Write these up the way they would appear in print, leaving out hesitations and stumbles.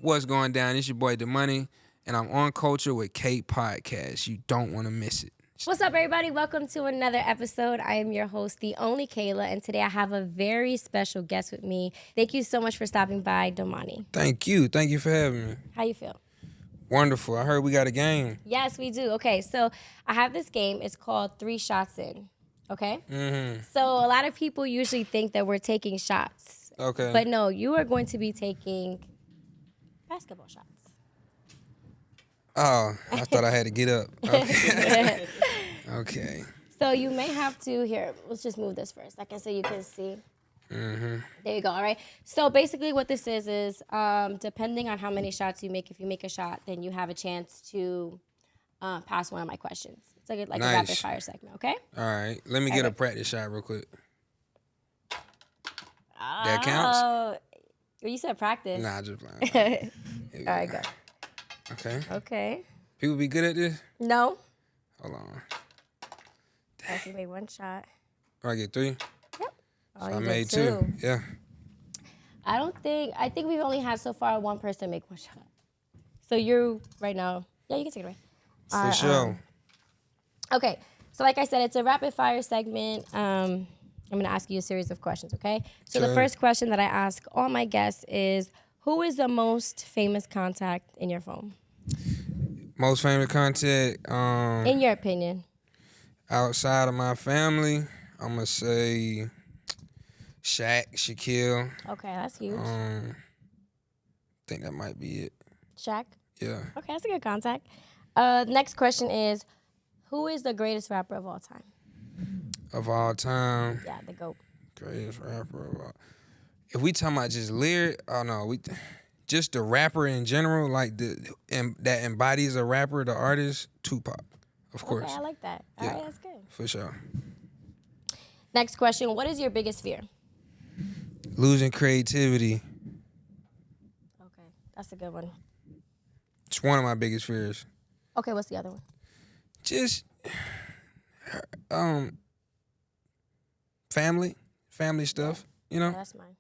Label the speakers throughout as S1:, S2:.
S1: What's going down? It's your boy Domani, and I'm on Culture with K podcast. You don't want to miss it.
S2: What's up, everybody? Welcome to another episode. I am your host, the only Kayla, and today I have a very special guest with me. Thank you so much for stopping by, Domani.
S1: Thank you. Thank you for having me.
S2: How you feel?
S1: Wonderful. I heard we got a game.
S2: Yes, we do. Okay, so I have this game. It's called 3 Shots In. Okay? Mm-hmm. So a lot of people usually think that we're taking shots.
S1: Okay.
S2: But no, you are going to be taking basketball shots.
S1: Oh, I thought I had to get up. Okay. Okay.
S2: So you may have to, here, let's just move this for a second so you can see. Mm-hmm. There you go, all right? So basically what this is depending on how many shots you make, if you make a shot, then you have a chance to pass one of my questions. It's like
S1: Nice.
S2: a rapid fire segment, okay?
S1: All right. Let me get a practice shot real quick. That counts?
S2: Oh, you said practice.
S1: Nah, just playing.
S2: All right, go.
S1: Okay.
S2: Okay.
S1: People be good at this?
S2: No.
S1: Hold on.
S2: You made 1 shot.
S1: Oh, I get 3?
S2: Yep.
S1: So
S2: Oh,
S1: I made 2. Yeah.
S2: I think we've only had so far one person make 1 shot. So you're right now. Yeah, you can take it away.
S1: For sure.
S2: Okay. So like I said, it's a rapid fire segment. I'm going to ask you a series of questions, okay? So
S1: Sure.
S2: the first question that I ask all my guests is, who is the most famous contact in your phone?
S1: Most famous contact,
S2: In your opinion.
S1: outside of my family, I'm going to say Shaq, Shaquille.
S2: Okay, that's huge.
S1: I think that might be it.
S2: Shaq?
S1: Yeah.
S2: Okay, that's a good contact. Next question is, who is the greatest rapper of all time?
S1: Of all time,
S2: Yeah, the GOAT.
S1: greatest rapper of all. If we talking about just lyric, oh no, just the rapper in general, like that embodies a rapper, the artist, Tupac, of course.
S2: Okay, I like that. All right, that's good.
S1: For sure.
S2: Next question, what is your biggest fear?
S1: Losing creativity.
S2: Okay, that's a good one.
S1: It's one of my biggest fears.
S2: Okay, what's the other one?
S1: Just family stuff, you know?
S2: Yeah, that's mine.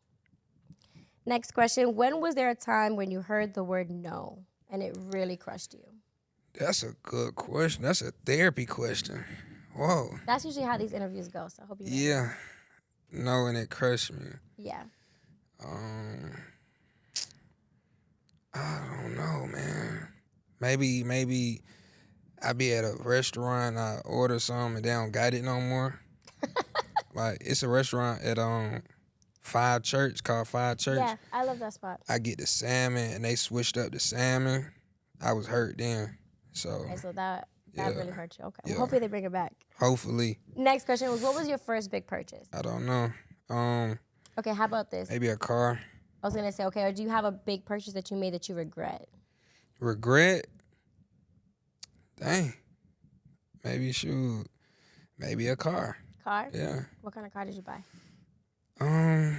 S2: Next question, when was there a time when you heard the word no and it really crushed you?
S1: That's a good question. That's a therapy question. Whoa.
S2: That's usually how these interviews go, so I hope you know.
S1: Yeah. No, and it crushed me.
S2: Yeah.
S1: I don't know, man. Maybe I be at a restaurant, I order something and they don't got it no more. Like, it's a restaurant at Five Church, called Five Church.
S2: Yeah, I love that spot.
S1: I get the salmon and they switched up the salmon. I was hurt then. So
S2: Okay, so that really hurt you. Okay, well,
S1: Yeah.
S2: hopefully they bring it back.
S1: hopefully,
S2: Next question was, what was your first big purchase?
S1: I don't know.
S2: Okay, how about this?
S1: Maybe a car.
S2: I was going to say, okay, or do you have a big purchase that you made that you regret?
S1: Regret? Dang. Maybe a car.
S2: Car?
S1: Yeah.
S2: What kind of car did you buy?
S1: It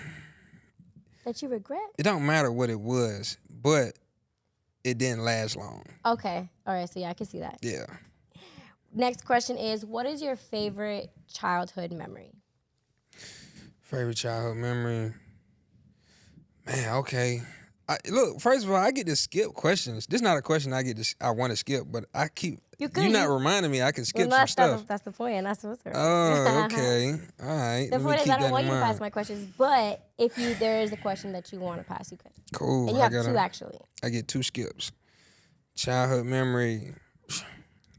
S2: That you regret?
S1: don't matter what it was, but it didn't last long.
S2: Okay, all right, so yeah, I can see that.
S1: Yeah.
S2: Next question is, what is your favorite childhood memory?
S1: Favorite childhood memory? Man, okay. Look, first of all, I get to skip questions. This is not a question I want to skip, but I keep. You're not reminding me I can skip some stuff.
S2: That's the point, and that's what's right.
S1: Oh, okay. All right.
S2: The
S1: Let me
S2: point is,
S1: keep
S2: I don't
S1: that
S2: want
S1: in
S2: you to
S1: mind.
S2: pass my questions, but if there is a question that you want to pass, you can.
S1: Cool.
S2: And you have 2 actually.
S1: I get 2 skips. Childhood memory.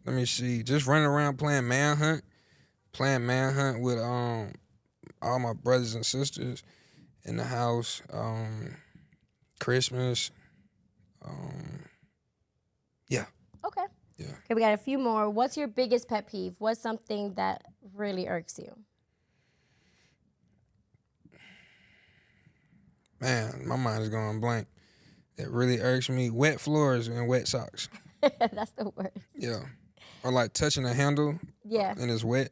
S1: Let me see. Just running around playing manhunt with all my brothers and sisters in the house. Christmas. Yeah.
S2: Okay.
S1: Yeah.
S2: Okay, we got a few more. What's your biggest pet peeve? What's something that really irks you?
S1: Man, my mind is going blank. It really irks me. Wet floors and wet socks.
S2: That's the worst.
S1: Yeah. Or like touching a handle
S2: Yeah,
S1: and it's wet.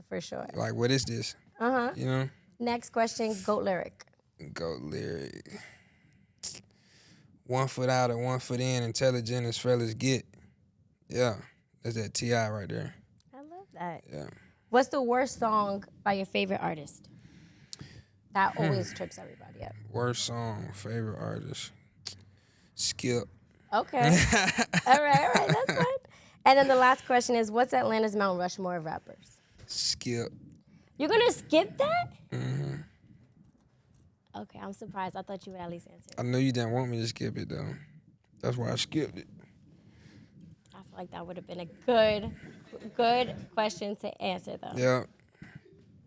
S2: for sure.
S1: Like, what is this?
S2: Uh-huh.
S1: You know?
S2: Next question, GOAT lyric.
S1: Go lyric. 1 foot out and 1 foot in, intelligent as fellas get. Yeah. That's that T.I. right there.
S2: I love that.
S1: Yeah.
S2: What's the worst song by your favorite artist? That always trips everybody up.
S1: Worst song, favorite artist. Skip.
S2: Okay. All right, that's fine. And then the last question is, what's Atlanta's Mount Rushmore of rappers?
S1: Skip.
S2: You're gonna skip that?
S1: Hmm.
S2: Okay, I'm surprised. I thought you would at least answer
S1: I
S2: it.
S1: know you didn't want me to skip it though. That's why I skipped it.
S2: I feel like that would have been a good question to answer though.
S1: Yeah.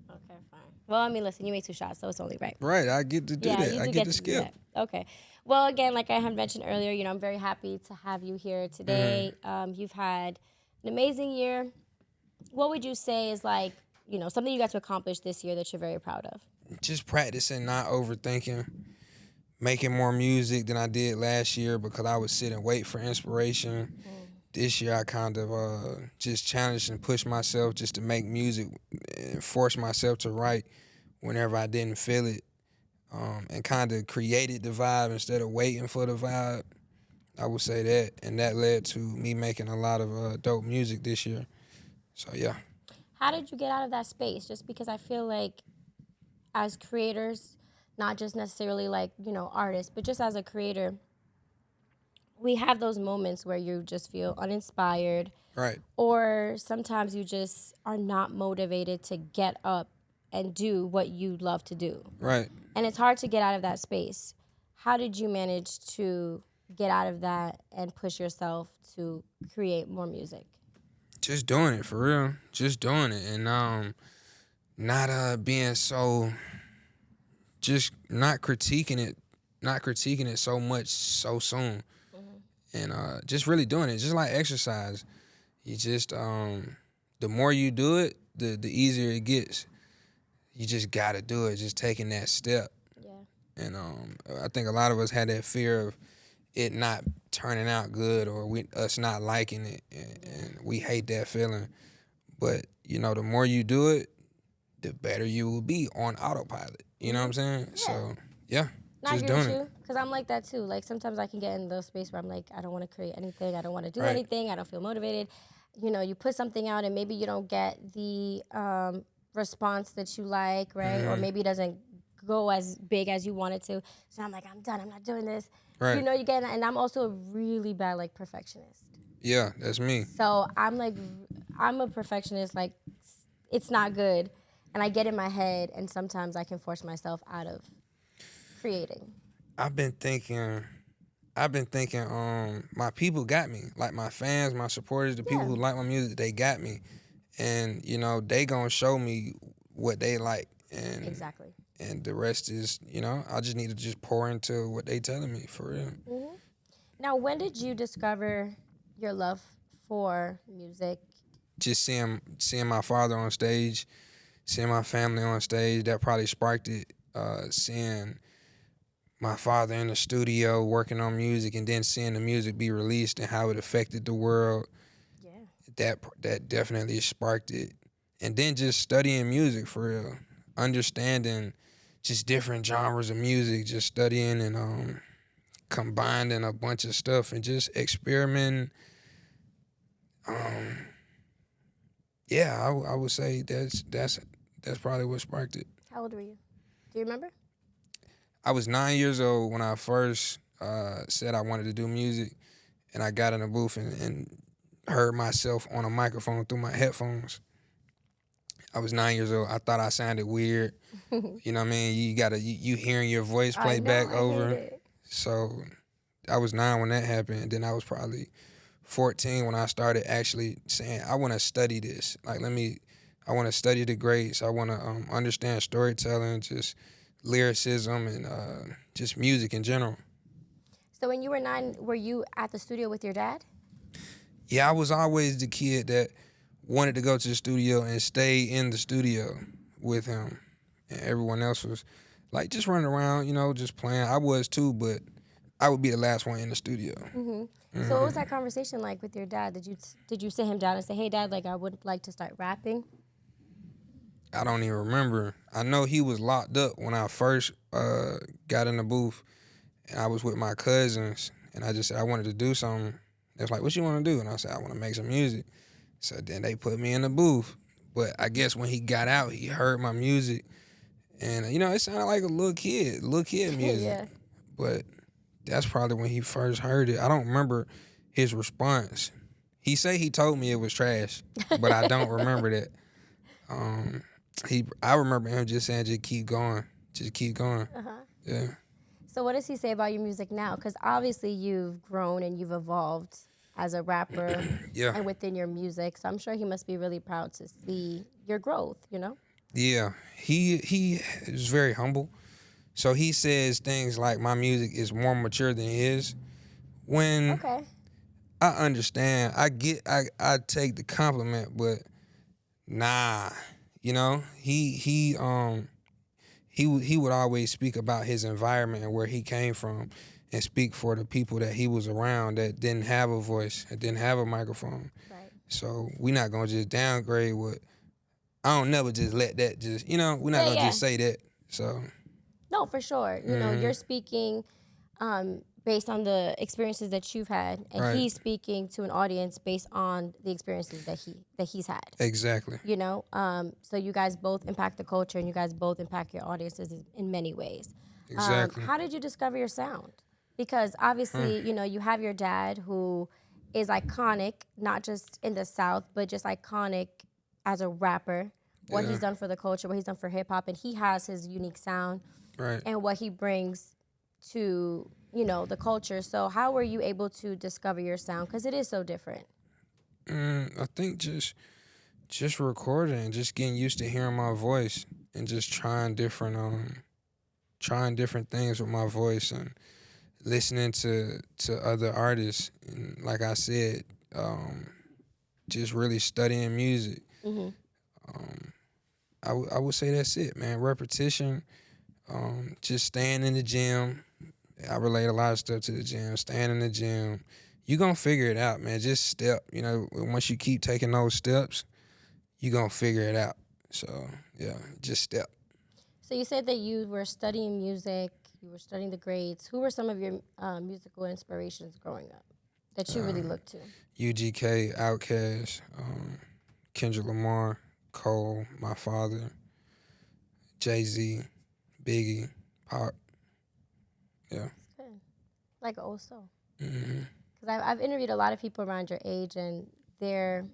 S2: Okay, fine. Well, I mean, listen, you made 2 shots, so it's only right.
S1: Right. I get to do
S2: Yeah,
S1: that.
S2: you
S1: I
S2: do
S1: get
S2: get
S1: to
S2: to do
S1: skip.
S2: that. Okay. Well, again, like I had mentioned earlier, I'm very happy to have you here today. You've had an amazing year. What would you say is like, something you got to accomplish this year that you're very proud of?
S1: Just practicing, not overthinking, making more music than I did last year because I would sit and wait for inspiration. This year I kind of just challenged and pushed myself just to make music and force myself to write whenever I didn't feel it, and kind of created the vibe instead of waiting for the vibe. I would say that, and that led to me making a lot of dope music this year. So yeah.
S2: How did you get out of that space? Just because I feel like as creators, not just necessarily like, artists, but just as a creator, we have those moments where you just feel uninspired,
S1: Right.
S2: or sometimes you just are not motivated to get up and do what you love to do.
S1: Right.
S2: And it's hard to get out of that space. How did you manage to get out of that and push yourself to create more music?
S1: Just doing it for real. Just doing it, and not being so, just not critiquing it so much so soon, and just really doing it, just like exercise. You just the more you do it, the easier it gets. You just gotta do it, just taking that step.
S2: Yeah.
S1: And I think a lot of us had that fear of it not turning out good, or us not liking it, and we hate that feeling. But the more you do it, the better you will be on autopilot. You know what I'm saying?
S2: Yeah.
S1: So yeah,
S2: And I
S1: just
S2: agree with
S1: doing
S2: you,
S1: it.
S2: because I'm like that too. Like sometimes I can get in the space where I'm like, I don't want to create anything. I don't want to do
S1: Right.
S2: anything. I don't feel motivated. You put something out and maybe you don't get the response that you like, right? Or maybe it doesn't go as big as you want it to. So I'm like, I'm done. I'm not doing this.
S1: Right.
S2: You get, and I'm also a really bad like perfectionist.
S1: Yeah, that's me.
S2: So I'm a perfectionist. Like it's not good, and I get in my head, and sometimes I can force myself out of creating.
S1: I've been thinking, my people got me. Like my fans, my supporters, the people
S2: Yeah.
S1: who like my music, they got me. And, they gonna show me what they like. And
S2: Exactly.
S1: and the rest is, I just need to just pour into what they telling me, for real.
S2: Now, when did you discover your love for music?
S1: Just seeing my father on stage, seeing my family on stage, that probably sparked it. Seeing my father in the studio working on music, and then seeing the music be released and how it affected the world,
S2: Yeah.
S1: that definitely sparked it. And then just studying music for real, understanding just different genres of music, just studying and combining a bunch of stuff and just experimenting. Yeah, I would say that's probably what sparked it.
S2: How old were you? Do you remember?
S1: I was 9 years old when I first said I wanted to do music, and I got in a booth and heard myself on a microphone through my headphones. I was 9 years old. I thought I sounded weird. You know what I mean? You hearing your voice play back over.
S2: I hate it.
S1: So I was 9 when that happened, and then I was probably 14 when I started actually saying, I want to study this. Like, I want to study the greats. I want to understand storytelling, just lyricism, and just music in general.
S2: So when you were 9, were you at the studio with your dad?
S1: Yeah, I was always the kid that wanted to go to the studio and stay in the studio with him. And everyone else was like just running around, just playing. I was too, but I would be the last one in the studio.
S2: So what was that conversation like with your dad? Did you sit him down and say, "Hey, Dad, like I would like to start rapping"?
S1: I don't even remember. I know he was locked up when I first got in the booth, and I was with my cousins, and I just said I wanted to do something. They was like, "What you want to do?" And I said, "I want to make some music." So then they put me in the booth. But I guess when he got out, he heard my music, and it sounded like a little kid music.
S2: Yeah.
S1: But that's probably when he first heard it. I don't remember his response. He say he told me it was trash, but I don't remember that. Um, I remember him just saying, just keep going. Yeah,
S2: So what does he say about your music now? Because obviously you've grown and you've evolved as a rapper
S1: yeah,
S2: and within your music. So I'm sure he must be really proud to see your growth, you know?
S1: yeah. He is very humble. So he says things like my music is more mature than his. When
S2: Okay.
S1: I understand, I take the compliment, but nah, you know, he would always speak about his environment and where he came from, and speak for the people that he was around that didn't have a voice and didn't have a microphone.
S2: Right.
S1: So we not gonna just downgrade what. I don't never just let that just, we're not
S2: Yeah,
S1: gonna
S2: yeah.
S1: just say that. So
S2: No, for sure. You know, you're speaking based on the experiences that you've had, and
S1: right,
S2: he's speaking to an audience based on the experiences that he's had.
S1: exactly,
S2: You know, so you guys both impact the culture, and you guys both impact your audiences in many ways.
S1: exactly.
S2: How did you discover your sound? Because obviously, you know, you have your dad who is iconic, not just in the South, but just iconic as a rapper. What
S1: Yeah,
S2: he's done for the culture, what he's done for hip hop, and he has his unique sound
S1: right.
S2: and what he brings to, you know, the culture. So how were you able to discover your sound? Because it is so different.
S1: I think just recording and just getting used to hearing my voice and just trying different things with my voice and listening to other artists, and like I said, just really studying music. I would say that's it, man. Repetition, just staying in the gym. I relate a lot of stuff to the gym. Staying in the gym, you gonna figure it out, man. Just step. Once you keep taking those steps, you gonna figure it out. So yeah, just step.
S2: So you said that you were studying music, you were studying the grades. Who were some of your musical inspirations growing up that you really looked to?
S1: UGK, Outkast, Kendrick Lamar, Cole, my father, Jay-Z, Biggie, Pop. Yeah.
S2: Good. Like also.
S1: Mm-hmm.
S2: Because I've interviewed a lot of people around your age, and the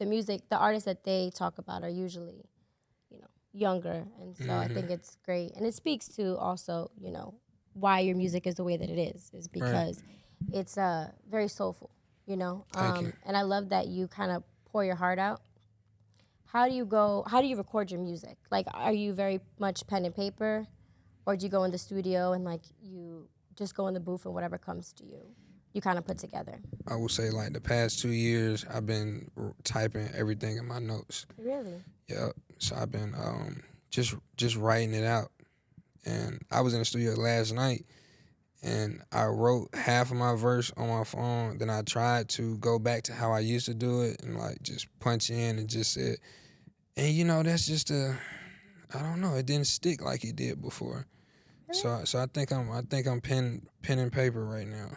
S2: music, the artists that they talk about are usually, you know, younger. And so I think it's great. And it speaks to also, you know, why your music is the way that it is
S1: Right.
S2: because it's very soulful, you know.
S1: Thank you.
S2: And I love that you kind of pour your heart out. How do you record your music? Like, are you very much pen and paper, or do you go in the studio and like you just go in the booth and whatever comes to you, you kind of put together?
S1: I would say like the past 2 years, I've been typing everything in my notes.
S2: Really?
S1: Yep. So I've been just writing it out. And I was in the studio last night, and I wrote half of my verse on my phone. Then I tried to go back to how I used to do it and like just punch in and just said, and that's just I don't know, it didn't stick like it did before.
S2: Really?
S1: So I think I'm pen and paper right now,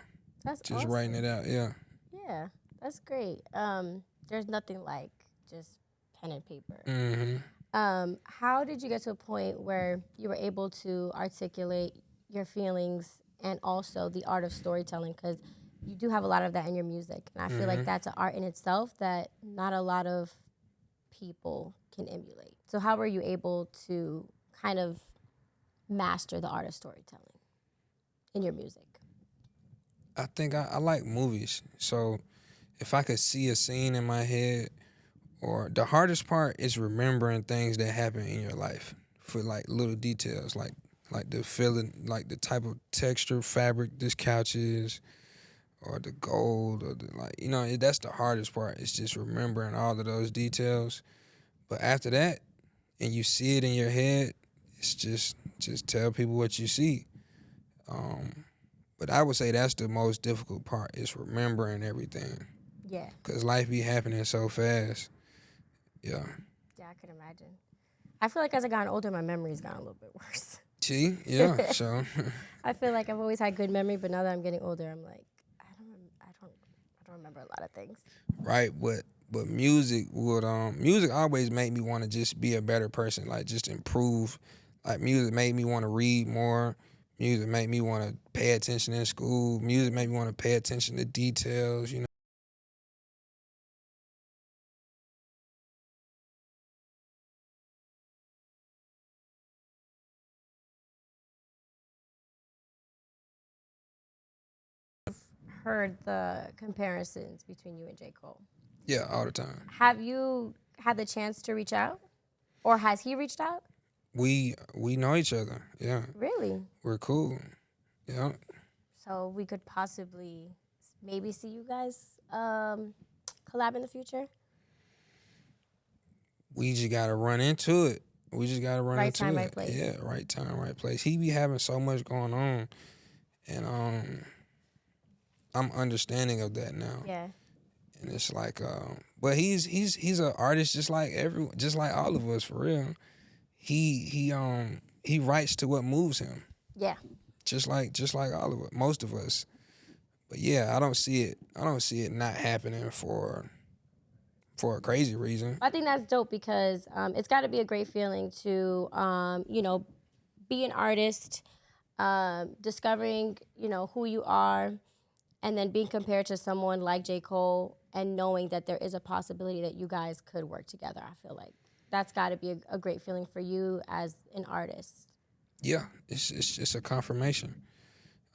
S2: That's
S1: just
S2: awesome.
S1: writing it out. Yeah.
S2: Yeah, that's great. There's nothing like just pen and paper.
S1: Mm-hmm.
S2: How did you get to a point where you were able to articulate your feelings and also the art of storytelling? Because you do have a lot of that in your music, and I feel like that's an art in itself that not a lot of people can emulate. So how were you able to kind of master the art of storytelling in your music?
S1: I think I like movies. So if I could see a scene in my head, or the hardest part is remembering things that happen in your life for like little details, like the feeling, like the type of texture, fabric this couch is, or the gold, or that's the hardest part. It's just remembering all of those details. But after that, and you see it in your head, it's just tell people what you see. But I would say that's the most difficult part, is remembering everything.
S2: Yeah.
S1: Because life be happening so fast. Yeah.
S2: Yeah, I can imagine. I feel like as I've gotten older, my memory's gotten a little bit worse.
S1: See? Yeah. So
S2: I feel like I've always had good memory, but now that I'm getting older, I'm like, I don't remember a lot of things.
S1: right, but music always made me want to just be a better person, like just improve. Like music made me want to read more. Music make me want to pay attention in school. Music make me want to pay attention to details. You know.
S2: Heard the comparisons between you and J. Cole.
S1: Yeah, all the time.
S2: Have you had the chance to reach out? Or has he reached out?
S1: We know each other. Yeah,
S2: Really?
S1: we're cool. Yeah,
S2: So we could possibly maybe see you guys collab in the future?
S1: we just gotta run into it. We just gotta run
S2: Right
S1: into
S2: time,
S1: it.
S2: right place.
S1: Yeah, right time, right place. He be having so much going on, and I'm understanding of that now.
S2: Yeah.
S1: And it's like, but he's an artist just like everyone, just like all of us for real. He writes to what moves him,
S2: Yeah.
S1: just like all of us, most of us. But yeah, I don't see it not happening for a crazy reason.
S2: I think that's dope because it's got to be a great feeling to, be an artist, discovering, who you are, and then being compared to someone like J. Cole and knowing that there is a possibility that you guys could work together. I feel like that's got to be a great feeling for you as an artist.
S1: Yeah, it's just a confirmation.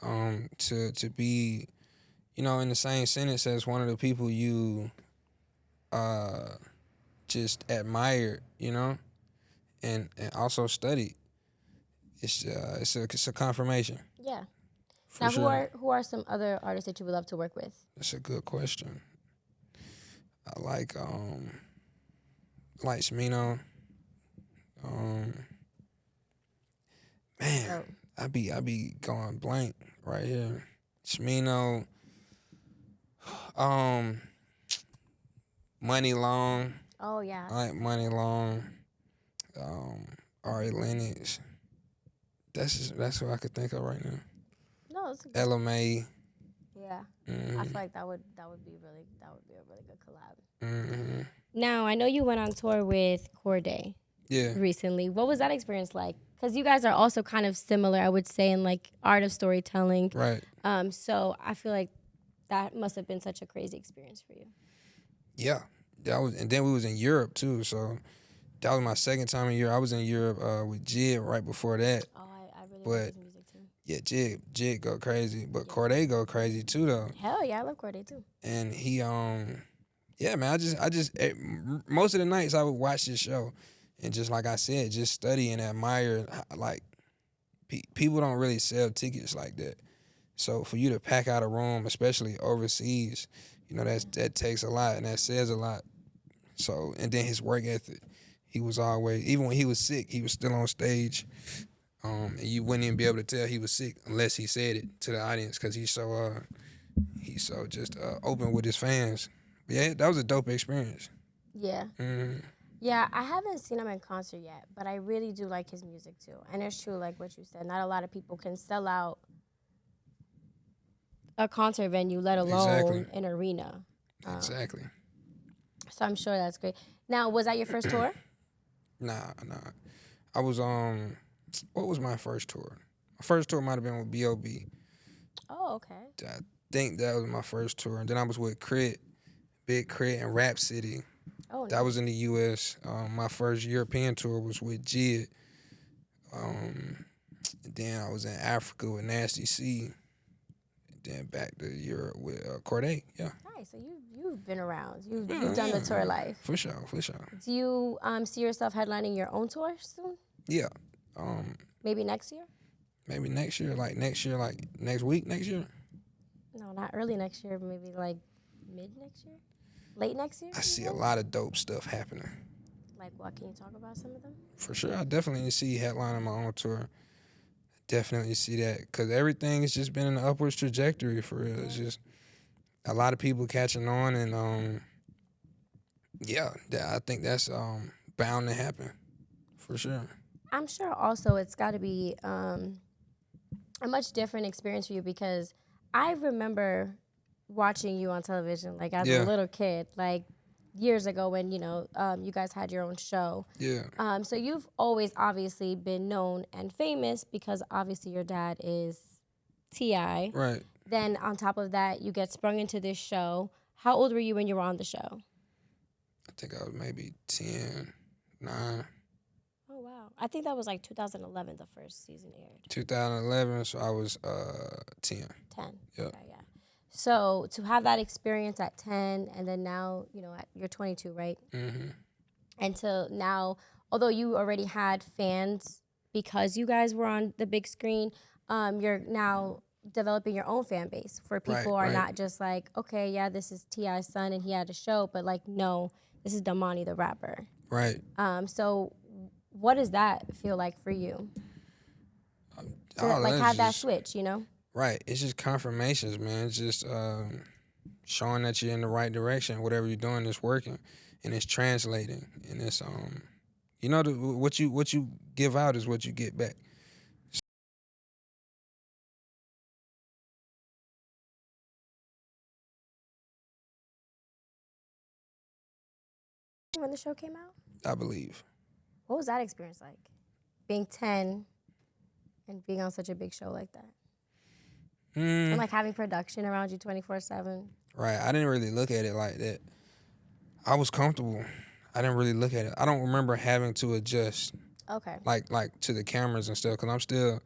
S1: To be, in the same sentence as one of the people you just admired, and also studied. It's a confirmation
S2: Yeah.
S1: for
S2: Now,
S1: sure.
S2: who are some other artists that you would love to work with?
S1: That's a good question. I like Smino. Um, man,
S2: So,
S1: I be going blank right here. Smino. Um, Money Long.
S2: oh yeah,
S1: I like Money Long. Um, Ari Lennox. That's what I could think of right now.
S2: no, it's a good.
S1: Ella May.
S2: Yeah, I
S1: Mm-hmm.
S2: feel like that would be a really good collab.
S1: Mm-hmm.
S2: Now, I know you went on tour with Corday
S1: Yeah.
S2: recently. What was that experience like? Because you guys are also kind of similar, I would say, in like art of storytelling.
S1: Right.
S2: So I feel like that must have been such a crazy experience for you.
S1: Yeah. And then we was in Europe too. So that was my second time in Europe. I was in Europe with Jid right before that.
S2: Oh, I really
S1: But
S2: love his music too.
S1: yeah, Jid go crazy, but Corday go crazy too though.
S2: Hell yeah, I love Corday too.
S1: And he yeah, man, most of the nights I would watch this show, and just like I said, just study and admire. Like people don't really sell tickets like that, so for you to pack out a room, especially overseas, that takes a lot and that says a lot. So, and then his work ethic, he was always, even when he was sick, he was still on stage. And you wouldn't even be able to tell he was sick unless he said it to the audience because he's so just open with his fans. Yeah, that was a dope experience.
S2: Yeah.
S1: Mm-hmm.
S2: Yeah, I haven't seen him in concert yet, but I really do like his music too. And it's true, like what you said, not a lot of people can sell out a concert venue, let alone
S1: Exactly.
S2: an arena.
S1: Exactly.
S2: So I'm sure that's great. Now, was that your first tour?
S1: Nah. I was what was my first tour? My first tour might have been with B.O.B.
S2: Oh, okay.
S1: I think that was my first tour, and then I was with Crit, Big Crit, and Rap City.
S2: Oh,
S1: That was in the U.S. My first European tour was with Jid. Then I was in Africa with Nasty C. Then back to Europe with Corday. Yeah.
S2: nice. So you've been around. You've done the tour life.
S1: For sure.
S2: Do you see yourself headlining your own tour soon?
S1: Yeah.
S2: Maybe next year?
S1: Maybe next year, like next week, next year.
S2: No, not early next year. Maybe like mid next year, late next year.
S1: I see a lot of dope stuff happening.
S2: Like what? Can you talk about some of them?
S1: For sure, I definitely see headlining my own tour. Definitely see that because everything has just been in an upwards trajectory for real. It's just a lot of people catching on, and I think that's bound to happen for sure.
S2: I'm sure also it's got to be a much different experience for you because I remember watching you on television like as
S1: Yeah.
S2: a little kid. Like years ago when you guys had your own show.
S1: Yeah.
S2: So you've always obviously been known and famous because obviously your dad is Ti.
S1: Right.
S2: Then on top of that, you get sprung into this show. How old were you when you were on the show?
S1: I think I was maybe 10, 9.
S2: Oh wow, I think that was like 2011. The first season aired.
S1: 2011, so I was 10.
S2: 10.
S1: Yep.
S2: Okay, yeah. So to have that experience at 10, and then now you're 22, right?
S1: Mm-hmm.
S2: Until now, although you already had fans because you guys were on the big screen, you're now developing your own fan base where
S1: Right,
S2: people are
S1: right.
S2: not just like, okay, yeah, this is T.I.'s son and he had a show, but like, no, this is Domani the rapper.
S1: Right.
S2: So what does that feel like for you? To
S1: All
S2: like
S1: that's
S2: have that
S1: just
S2: switch, you know?
S1: right. It's just confirmations, man. It's just showing that you're in the right direction. Whatever you're doing is working, and it's translating, and it's what you give out is what you get back.
S2: When the show came out,
S1: I believe.
S2: what was that experience like? Being 10 and being on such a big show like that. And like having production around you 24/7.
S1: Right. I didn't really look at it like that. I was comfortable. I didn't really look at it. I don't remember having to adjust
S2: Okay.
S1: like to the cameras and stuff because I'm still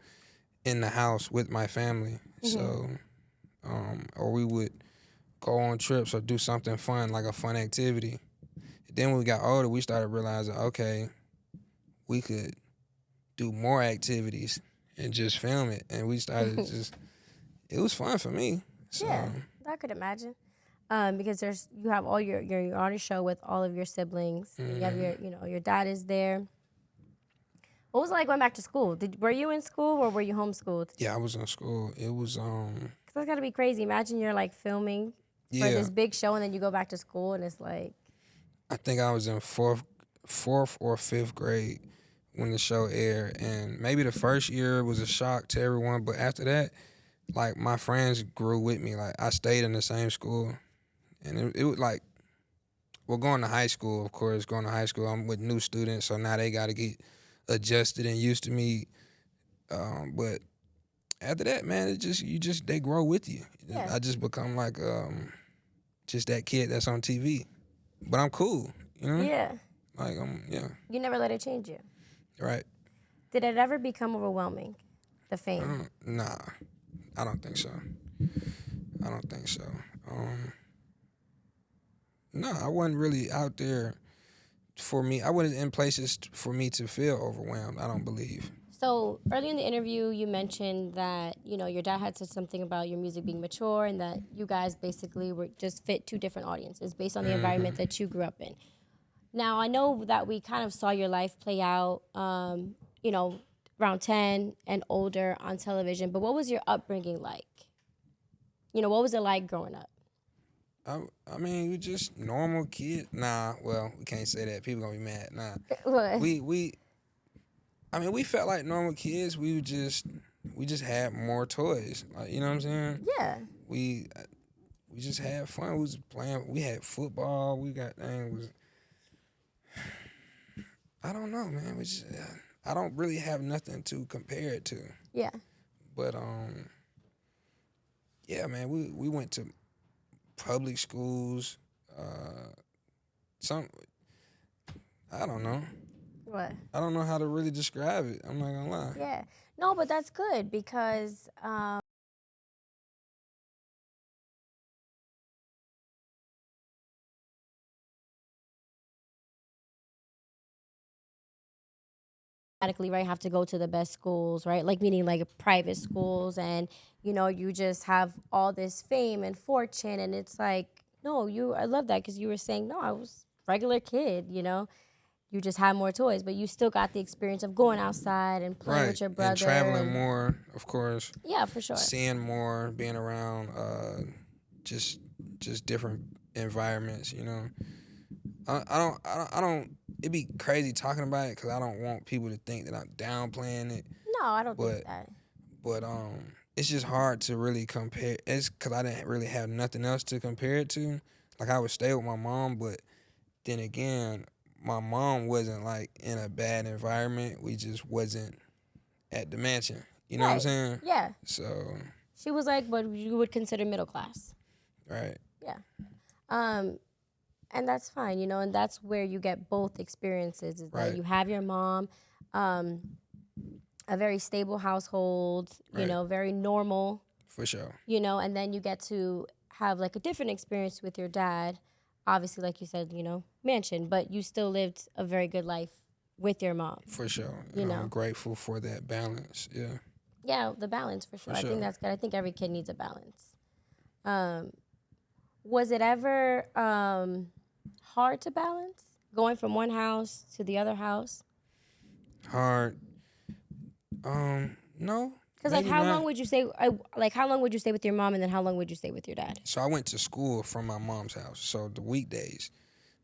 S1: in the house with my family. So, or we would go on trips or do something fun, like a fun activity. Then when we got older, we started realizing, okay, we could do more activities and just film it. And we started it was fun for me. So,
S2: Yeah, I could imagine. Because you have all you're on a show with all of your siblings. And you have your dad is there. What was it like going back to school? Were you in school or were you homeschooled?
S1: yeah, I was in school. It was,
S2: Cause that's gotta be crazy. Imagine you're like filming for
S1: yeah,
S2: this big show and then you go back to school and it's like,
S1: I think I was in fourth or fifth grade when the show aired. And maybe the first year was a shock to everyone. But after that, like my friends grew with me. Like I stayed in the same school. And it was like, well, going to high school, of course, going to high school, I'm with new students, so now they got to get adjusted and used to me. But after that, man, they grow with you.
S2: yeah,
S1: I just become like just that kid that's on TV, but I'm cool, you know.
S2: yeah.
S1: Like yeah,
S2: You never let it change you.
S1: right.
S2: Did it ever become overwhelming, the fame?
S1: Nah, I don't think so. I don't think so. No, I wasn't really out there for me. I wasn't in places for me to feel overwhelmed. I don't believe.
S2: So early in the interview, you mentioned that your dad had said something about your music being mature and that you guys basically were just fit two different audiences based on the environment that you grew up in. Now I know that we kind of saw your life play out, around 10 and older on television. But what was your upbringing like? What was it like growing up?
S1: I mean, we just normal kid. Nah, well, we can't say that. People gonna be mad. Nah,
S2: What?
S1: we. I mean, we felt like normal kids. We just had more toys. Like you know what I'm saying?
S2: Yeah.
S1: We just had fun. We was playing. We had football. We got things. I don't know, man. I don't really have nothing to compare it to.
S2: Yeah.
S1: But yeah, man. We went to public schools. Some I don't know.
S2: What?
S1: I don't know how to really describe it. I'm not gonna lie.
S2: Yeah. No, but that's good because automatically, right, have to go to the best schools, right? Like meaning like private schools and you just have all this fame and fortune and it's like, no, I love that because you were saying, no, I was regular kid, You just had more toys, but you still got the experience of going outside and playing with
S1: Right.
S2: your brother
S1: And traveling more, of course.
S2: Yeah, for sure.
S1: Seeing more, being around just different environments, you know. I don't it'd be crazy talking about it because I don't want people to think that I'm downplaying it.
S2: No, I don't
S1: But
S2: think that.
S1: but it's just hard to really compare. It's because I didn't really have nothing else to compare it to. Like I would stay with my mom, but then again, my mom wasn't like in a bad environment. We just wasn't at the mansion. You know what I'm
S2: Right.
S1: saying?
S2: Yeah.
S1: So,
S2: She was like what you would consider middle class.
S1: right,
S2: Yeah. Um, and that's fine, and that's where you get both experiences is that
S1: right,
S2: you have your mom, um, a very stable household,
S1: right,
S2: very normal,
S1: for sure,
S2: and then you get to have like a different experience with your dad. Obviously, like you said, mansion, but you still lived a very good life with your mom,
S1: for sure.
S2: you
S1: And I'm
S2: know.
S1: grateful for that balance. Yeah,
S2: Yeah, the balance for
S1: for
S2: sure. I think
S1: sure.
S2: that's good. I think every kid needs a balance. Um, was it ever hard to balance going from one house to the other house?
S1: Hard. No,
S2: Because like,
S1: maybe
S2: how
S1: not.
S2: long would you say? Like, how long would you stay with your mom, and then how long would you stay with your dad?
S1: So I went to school from my mom's house. So the weekdays,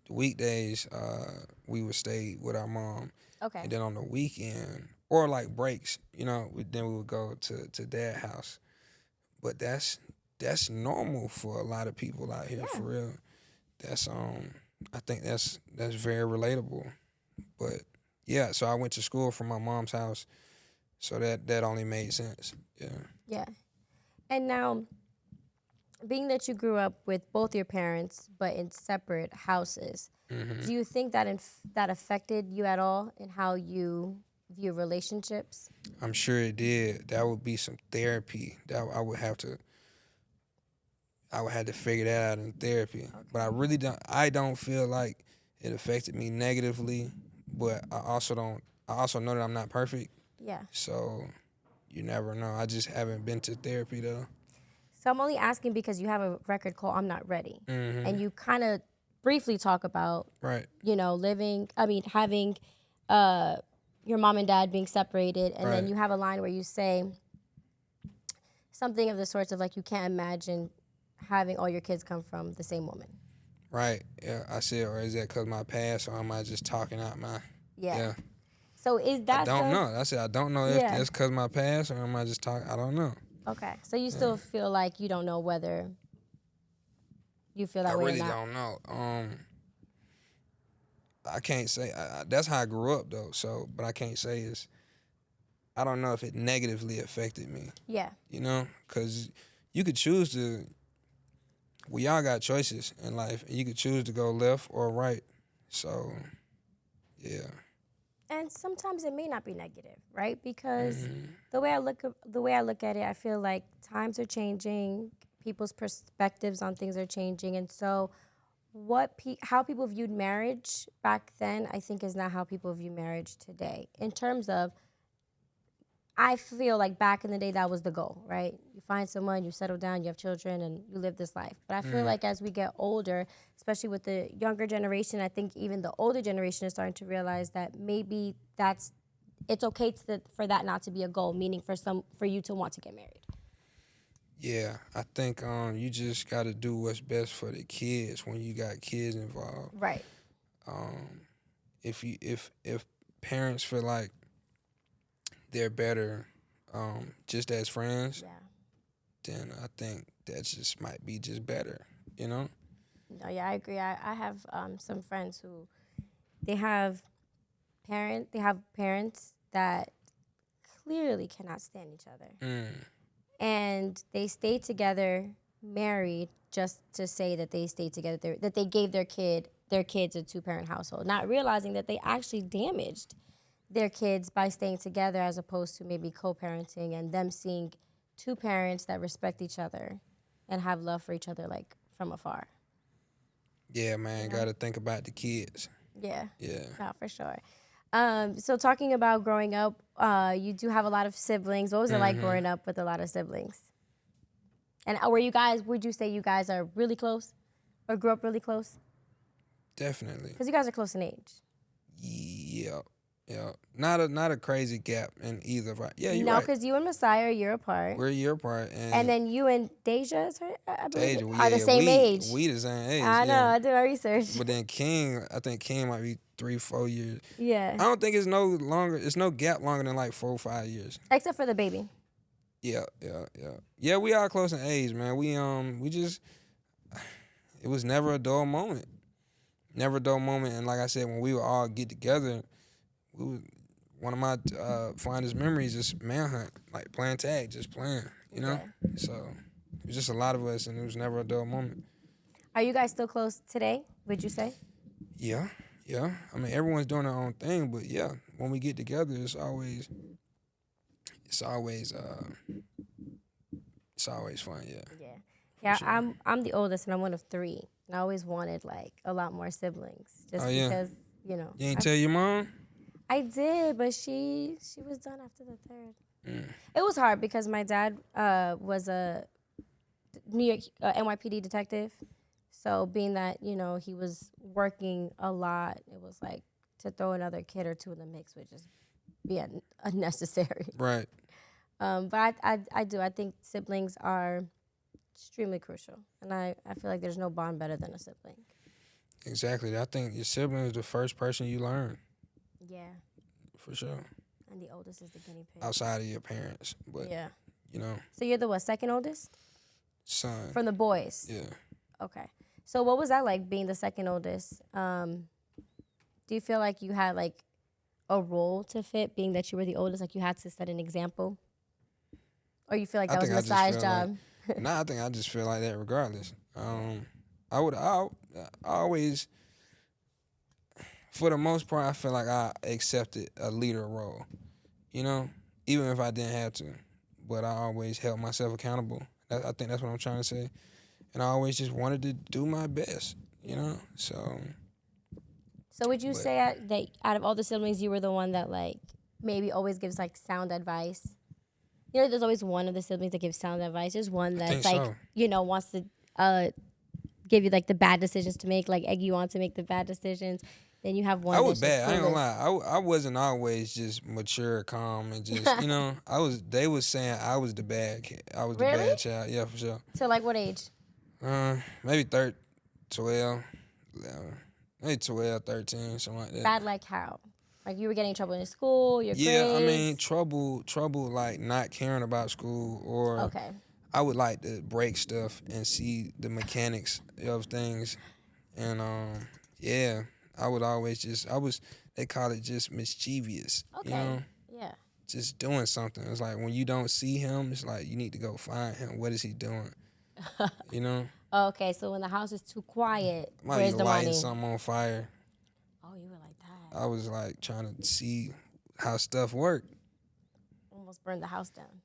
S1: we would stay with our mom,
S2: Okay.
S1: and then on the weekend or like breaks, then we would go to dad's house. But that's normal for a lot of people out here,
S2: Yeah.
S1: for real. That's I think that's very relatable. But yeah, so I went to school from my mom's house, so that only made sense. Yeah.
S2: Yeah. And now, being that you grew up with both your parents but in separate houses,
S1: Hmm.
S2: do you think that that affected you at all in how you view relationships?
S1: I'm sure it did. That would be some therapy that I would have to figure that out in therapy. But I
S2: Okay.
S1: really don't. I don't feel like it affected me negatively. But I also know that I'm not perfect.
S2: Yeah.
S1: So you never know. I just haven't been to therapy though.
S2: So I'm only asking because you have a record called "I'm Not Ready,"
S1: Hmm.
S2: and you kind of briefly talk about
S1: Right.
S2: having uh, your mom and dad being separated, and then
S1: Right.
S2: you have a line where you say something of the sorts of like you can't imagine having all your kids come from the same woman.
S1: Right. Yeah. I said, or is that because my past, or am I just talking out my?
S2: Yeah.
S1: Yeah.
S2: So is
S1: I
S2: that
S1: don't
S2: stuff?
S1: know. I said I don't know if
S2: Yeah.
S1: that's because my past, or am I just talking? I don't know.
S2: Okay. So you
S1: Yeah.
S2: still feel like you don't know whether you feel
S1: I
S2: that way or
S1: really
S2: not.
S1: don't know. I can't say. That's how I grew up though. So, but I can't say is. I don't know if it negatively affected me.
S2: Yeah.
S1: Because you could choose to. We all got choices in life, and you could choose to go left or right. So, yeah.
S2: And sometimes it may not be negative, right? Because
S1: Hmm.
S2: the way I look at it, I feel like times are changing, people's perspectives on things are changing, and so how people viewed marriage back then, I think, is not how people view marriage today. In terms of, I feel like back in the day that was the goal, right? You find someone, you settle down, you have children, and you live this life. But I feel like as we get older, especially with the younger generation, I think even the older generation is starting to realize that maybe it's okay for that not to be a goal, meaning for you to want to get married.
S1: Yeah, I think you just got to do what's best for the kids when you got kids involved.
S2: Right.
S1: Um, if parents feel like they're better just as friends,
S2: Yeah.
S1: then I think that just might be just better, you know?
S2: No, yeah, I agree. I have some friends who they have parents that clearly cannot stand each other.
S1: Mm,
S2: And they stayed together married just to say that they stayed together, that they gave their kids a two-parent household, not realizing that they actually damaged their kids by staying together as opposed to maybe co-parenting and them seeing two parents that respect each other and have love for each other like from afar.
S1: yeah, man,
S2: You
S1: got
S2: know?
S1: to think about the kids.
S2: Yeah.
S1: Yeah.
S2: No, for sure. So talking about growing up, you do have a lot of siblings. What was it like
S1: Hmm.
S2: growing up with a lot of siblings? And would you say you guys are really close or grew up really close?
S1: Definitely.
S2: Because you guys are close in age.
S1: Yeah. Yeah. Not a crazy gap in either of our. Yeah, you're
S2: No,
S1: right.
S2: because you and Messiah are a year apart.
S1: We're a year apart,
S2: And
S1: and
S2: then you and Deja, I believe,
S1: Deja,
S2: are the
S1: yeah,
S2: same age.
S1: we the same age,
S2: I know,
S1: yeah.
S2: I did my research.
S1: But then King, I think King might be 3-4 years.
S2: Yeah.
S1: I don't think it's no longer. It's no gap longer than like 4 or 5 years.
S2: Except for the baby.
S1: Yeah, yeah, yeah. Yeah, we are close in age, man. We just, it was never a dull moment. never a dull moment. And like I said, when we would all get together, one of my fondest memories is manhunt, like playing tag, just playing, you know?
S2: Yeah.
S1: So it was just a lot of us, and it was never a dull moment.
S2: Are you guys still close today, would you say?
S1: Yeah, yeah. I mean, everyone's doing their own thing, but yeah, when we get together, it's always, it's always fun. Yeah.
S2: Yeah.
S1: For
S2: Yeah,
S1: sure.
S2: I'm the oldest and I'm one of three. And I always wanted like a lot more siblings just
S1: Oh yeah.
S2: because, you know.
S1: You ain't tell your mom?
S2: I did, but she was done after the third.
S1: Mm.
S2: It was hard because my dad was a New York NYPD detective. So being that, you know, he was working a lot, it was like to throw another kid or two in the mix would just be unnecessary.
S1: Right.
S2: But I do. I think siblings are extremely crucial. And I feel like there's no bond better than a sibling.
S1: Exactly. I think your sibling is the first person you learn,
S2: Yeah.
S1: for sure,
S2: And the oldest is the guinea pig.
S1: outside of your parents. But,
S2: Yeah.
S1: you know,
S2: So you're the what, second oldest?
S1: son.
S2: From the boys?
S1: Yeah.
S2: Okay. So what was that like being the second oldest? Do you feel like you had like a role to fit being that you were the oldest? Like you had to set an example? Or you feel like
S1: I
S2: that was
S1: think I just
S2: Messiah's
S1: feel
S2: job?
S1: I think I just feel like that regardless. I always, for the most part, I feel like I accepted a leader role, you know, even if I didn't have to. But I always held myself accountable. I think that's what I'm trying to say. And I always just wanted to do my best, you know? So,
S2: So would you
S1: but
S2: say that out of all the siblings, you were the one that like maybe always gives like sound advice? You know, there's always one of the siblings that gives sound advice. There's one
S1: I think
S2: that's like,
S1: so.
S2: you know, wants to give you like the bad decisions to make, like egg you on to make the bad decisions. Then you have
S1: I
S2: one
S1: was
S2: that's just
S1: bad. I ain't gonna
S2: clueless.
S1: lie. I wasn't always just mature, calm, and just, you know, they was saying I was the bad kid. I was the
S2: Really?
S1: bad child. Yeah, for sure.
S2: To like what age?
S1: Maybe 12, 11, maybe 12, 13, something like that.
S2: Bad like how? Like you were getting in trouble in school, your
S1: Yeah, I mean,
S2: grades?
S1: trouble, like not caring about school, or
S2: Okay.
S1: I would like to break stuff and see the mechanics of things, and yeah, I would always they call it just mischievous, you
S2: Okay.
S1: know,
S2: Yeah.
S1: just doing something. It's like when you don't see him, it's like you need to go find him. What is he doing? You know,
S2: Okay, so when the house is too quiet,
S1: might be
S2: where's the
S1: lighting
S2: money?
S1: something on fire.
S2: Oh, you were like that.
S1: I was like trying to see how stuff worked.
S2: Almost burned the house down.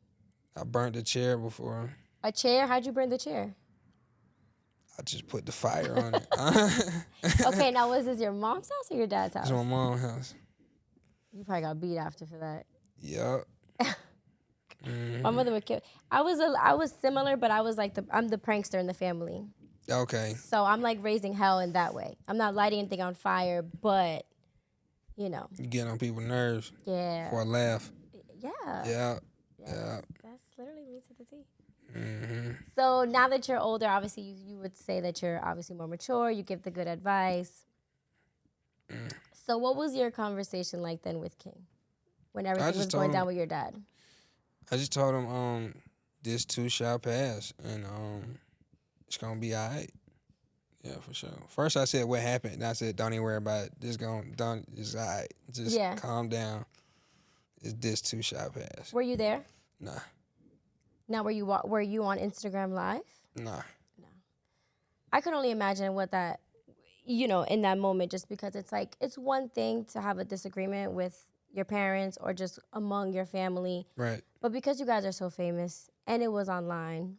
S1: I burnt the chair before.
S2: A chair? How'd you burn the chair?
S1: I just put the fire on it.
S2: Okay, now was this your mom's house or your dad's
S1: It's
S2: house?
S1: my mom's house.
S2: You probably got beat after for that.
S1: Yup.
S2: My mother would kill. I was similar, but I was like I'm the prankster in the family.
S1: Okay.
S2: So I'm like raising hell in that way. I'm not lighting anything on fire, but you know.
S1: You get on people's nerves
S2: Yeah.
S1: for a laugh.
S2: Yeah.
S1: Yeah.
S2: Yeah. That's literally me to the T.
S1: Mm-hmm.
S2: So now that you're older, obviously you would say that you're obviously more mature. You give the good advice. So what was your conversation like then with King when everything was going down with your dad?
S1: I just told him, this too shall pass, and it's gonna be all right. Yeah, for sure. First I said what happened, and I said don't even worry about it. It's all right. Just calm down. This too shall pass.
S2: Were you there?
S1: Nah.
S2: Now were you on Instagram Live?
S1: Nah.
S2: No. I could only imagine what that, you know, in that moment, just because it's like it's one thing to have a disagreement with your parents or just among your family.
S1: Right.
S2: But because you guys are so famous and it was online,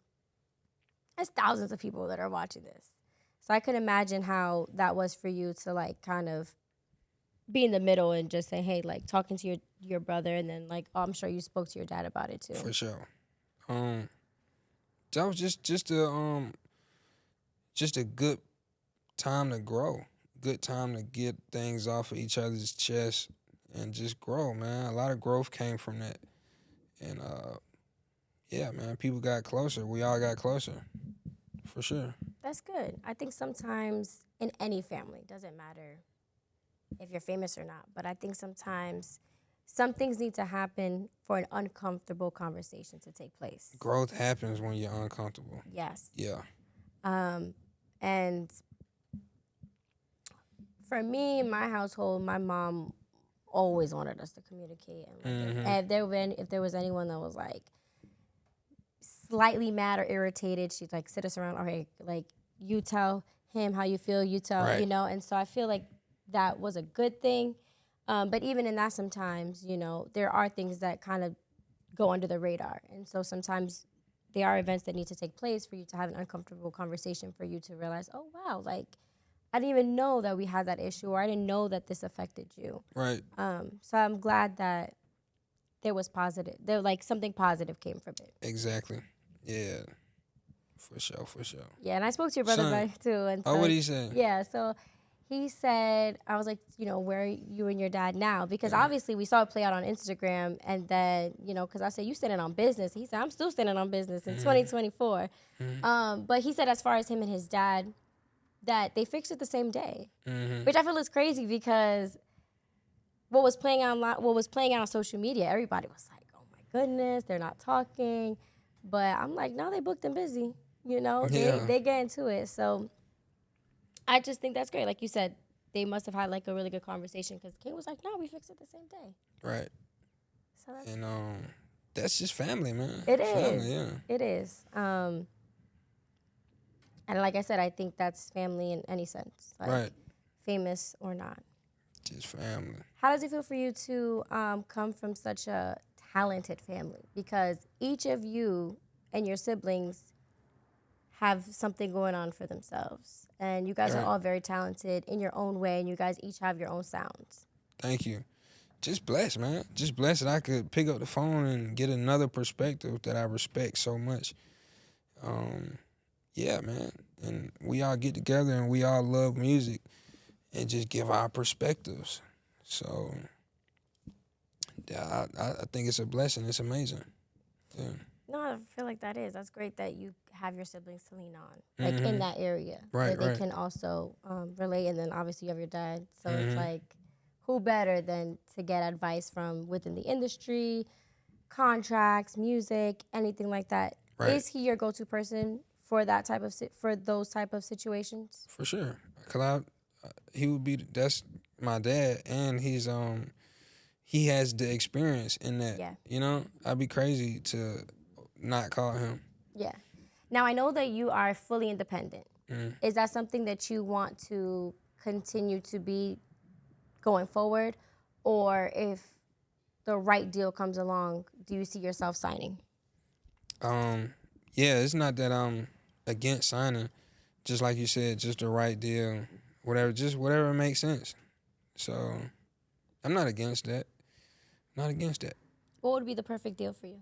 S2: there's thousands of people that are watching this. So I could imagine how that was for you to like kind of be in the middle and just say, hey, like talking to your brother, and then like, oh, I'm sure you spoke to your dad about it too.
S1: For sure. That was just a good time to grow. Good time to get things off of each other's chest and just grow, man. A lot of growth came from that. And yeah, man, people got closer. We all got closer. For sure.
S2: That's good. I think sometimes in any family, doesn't matter if you're famous or not, but I think sometimes some things need to happen for an uncomfortable conversation to take place.
S1: Growth happens when you're uncomfortable.
S2: Yes.
S1: Yeah.
S2: And For me, in my household, my mom always wanted us to communicate. And like, if there was anyone that was like slightly mad or irritated, she'd like sit us around. Okay, like you tell him how you feel. You tell,
S1: Right.
S2: you know. And so I feel like that was a good thing. But even in that, sometimes there are things that kind of go under the radar, and so sometimes there are events that need to take place for you to have an uncomfortable conversation for you to realize, oh wow, like I didn't even know that we had that issue, or I didn't know that this affected you.
S1: Right.
S2: So I'm glad that there was positive. There like something positive came from it.
S1: Exactly. Yeah. For sure. For sure.
S2: Yeah, and I spoke to your brother
S1: Son.
S2: about it too, and
S1: Oh,
S2: so
S1: what he say?
S2: yeah, so he said, I was like, where are you and your dad now? Because obviously we saw it play out on Instagram, and then because I said you standing on business, he said I'm still standing on business in 2024. But he said as far as him and his dad, that they fixed it the same day, which I feel is crazy because what was playing out on social media, everybody was like, "Oh my goodness, they're not talking," but I'm like, no, they booked and busy.
S1: Yeah.
S2: They get into it. So I just think that's great. Like you said, they must have had like a really good conversation because King was like, "No, we fixed it the same day."
S1: Right.
S2: So
S1: And that's just family, man.
S2: it is.
S1: Family, yeah.
S2: It is. And like I said, I think that's family in any sense, like
S1: Right.
S2: famous or not.
S1: Just family.
S2: How does it feel for you to come from such a talented family? Because each of you and your siblings have something going on for themselves. And you guys are
S1: Right.
S2: all very talented in your own way, and you guys each have your own sounds.
S1: Thank you. Just blessed, man. Just blessed that I could pick up the phone and get another perspective that I respect so much. Yeah, man. And we all get together and we all love music and just give our perspectives. So, yeah, I think it's a blessing. It's amazing. Yeah.
S2: No, I feel like that's great that you have your siblings to lean on, like in that area,
S1: Right,
S2: where they
S1: right.
S2: can also relate. And then obviously you have your dad, so
S1: Mm-hmm.
S2: it's like, who better than to get advice from within the industry, contracts, music, anything like that.
S1: Right.
S2: Is he your go-to person for that type of for those type of situations?
S1: For sure. Cause he would be. That's my dad, and he has the experience in that.
S2: Yeah.
S1: I'd be crazy to not call him.
S2: Yeah. Now I know that you are fully independent. Is that something that you want to continue to be going forward, or if the right deal comes along, do you see yourself signing?
S1: Yeah, it's not that I'm against signing. Just like you said, just the right deal, whatever makes sense. So I'm not against that. Not against that.
S2: What would be the perfect deal for you?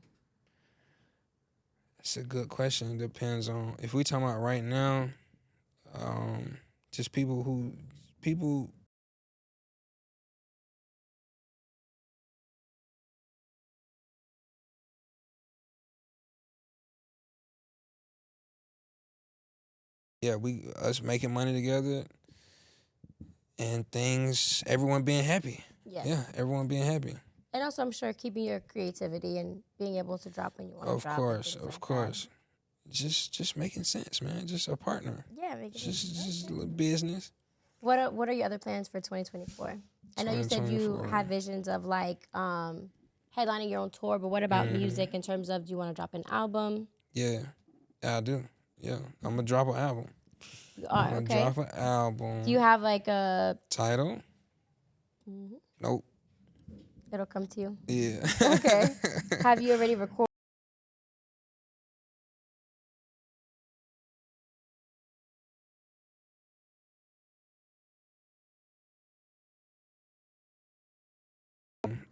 S1: It's a good question. It depends on if we talking about right now. Just people. Yeah, us making money together and things. Everyone being happy.
S2: Yes.
S1: Yeah, everyone being happy.
S2: And also, I'm sure keeping your creativity and being able to drop when you want to
S1: Of
S2: drop.
S1: course, of course. Just making sense, man. Just a partner.
S2: Yeah, making
S1: Just a little business.
S2: What are your other plans for 2024? I know you said you have visions of like headlining your own tour, but what about music in terms of, do you want to drop an album?
S1: Yeah, I do. Yeah, I'm gonna drop an album.
S2: You are,
S1: I'm gonna
S2: okay.
S1: drop an album.
S2: Do you have like a
S1: title? Nope.
S2: It'll come to you.
S1: Yeah.
S2: Okay. Have you already recorded?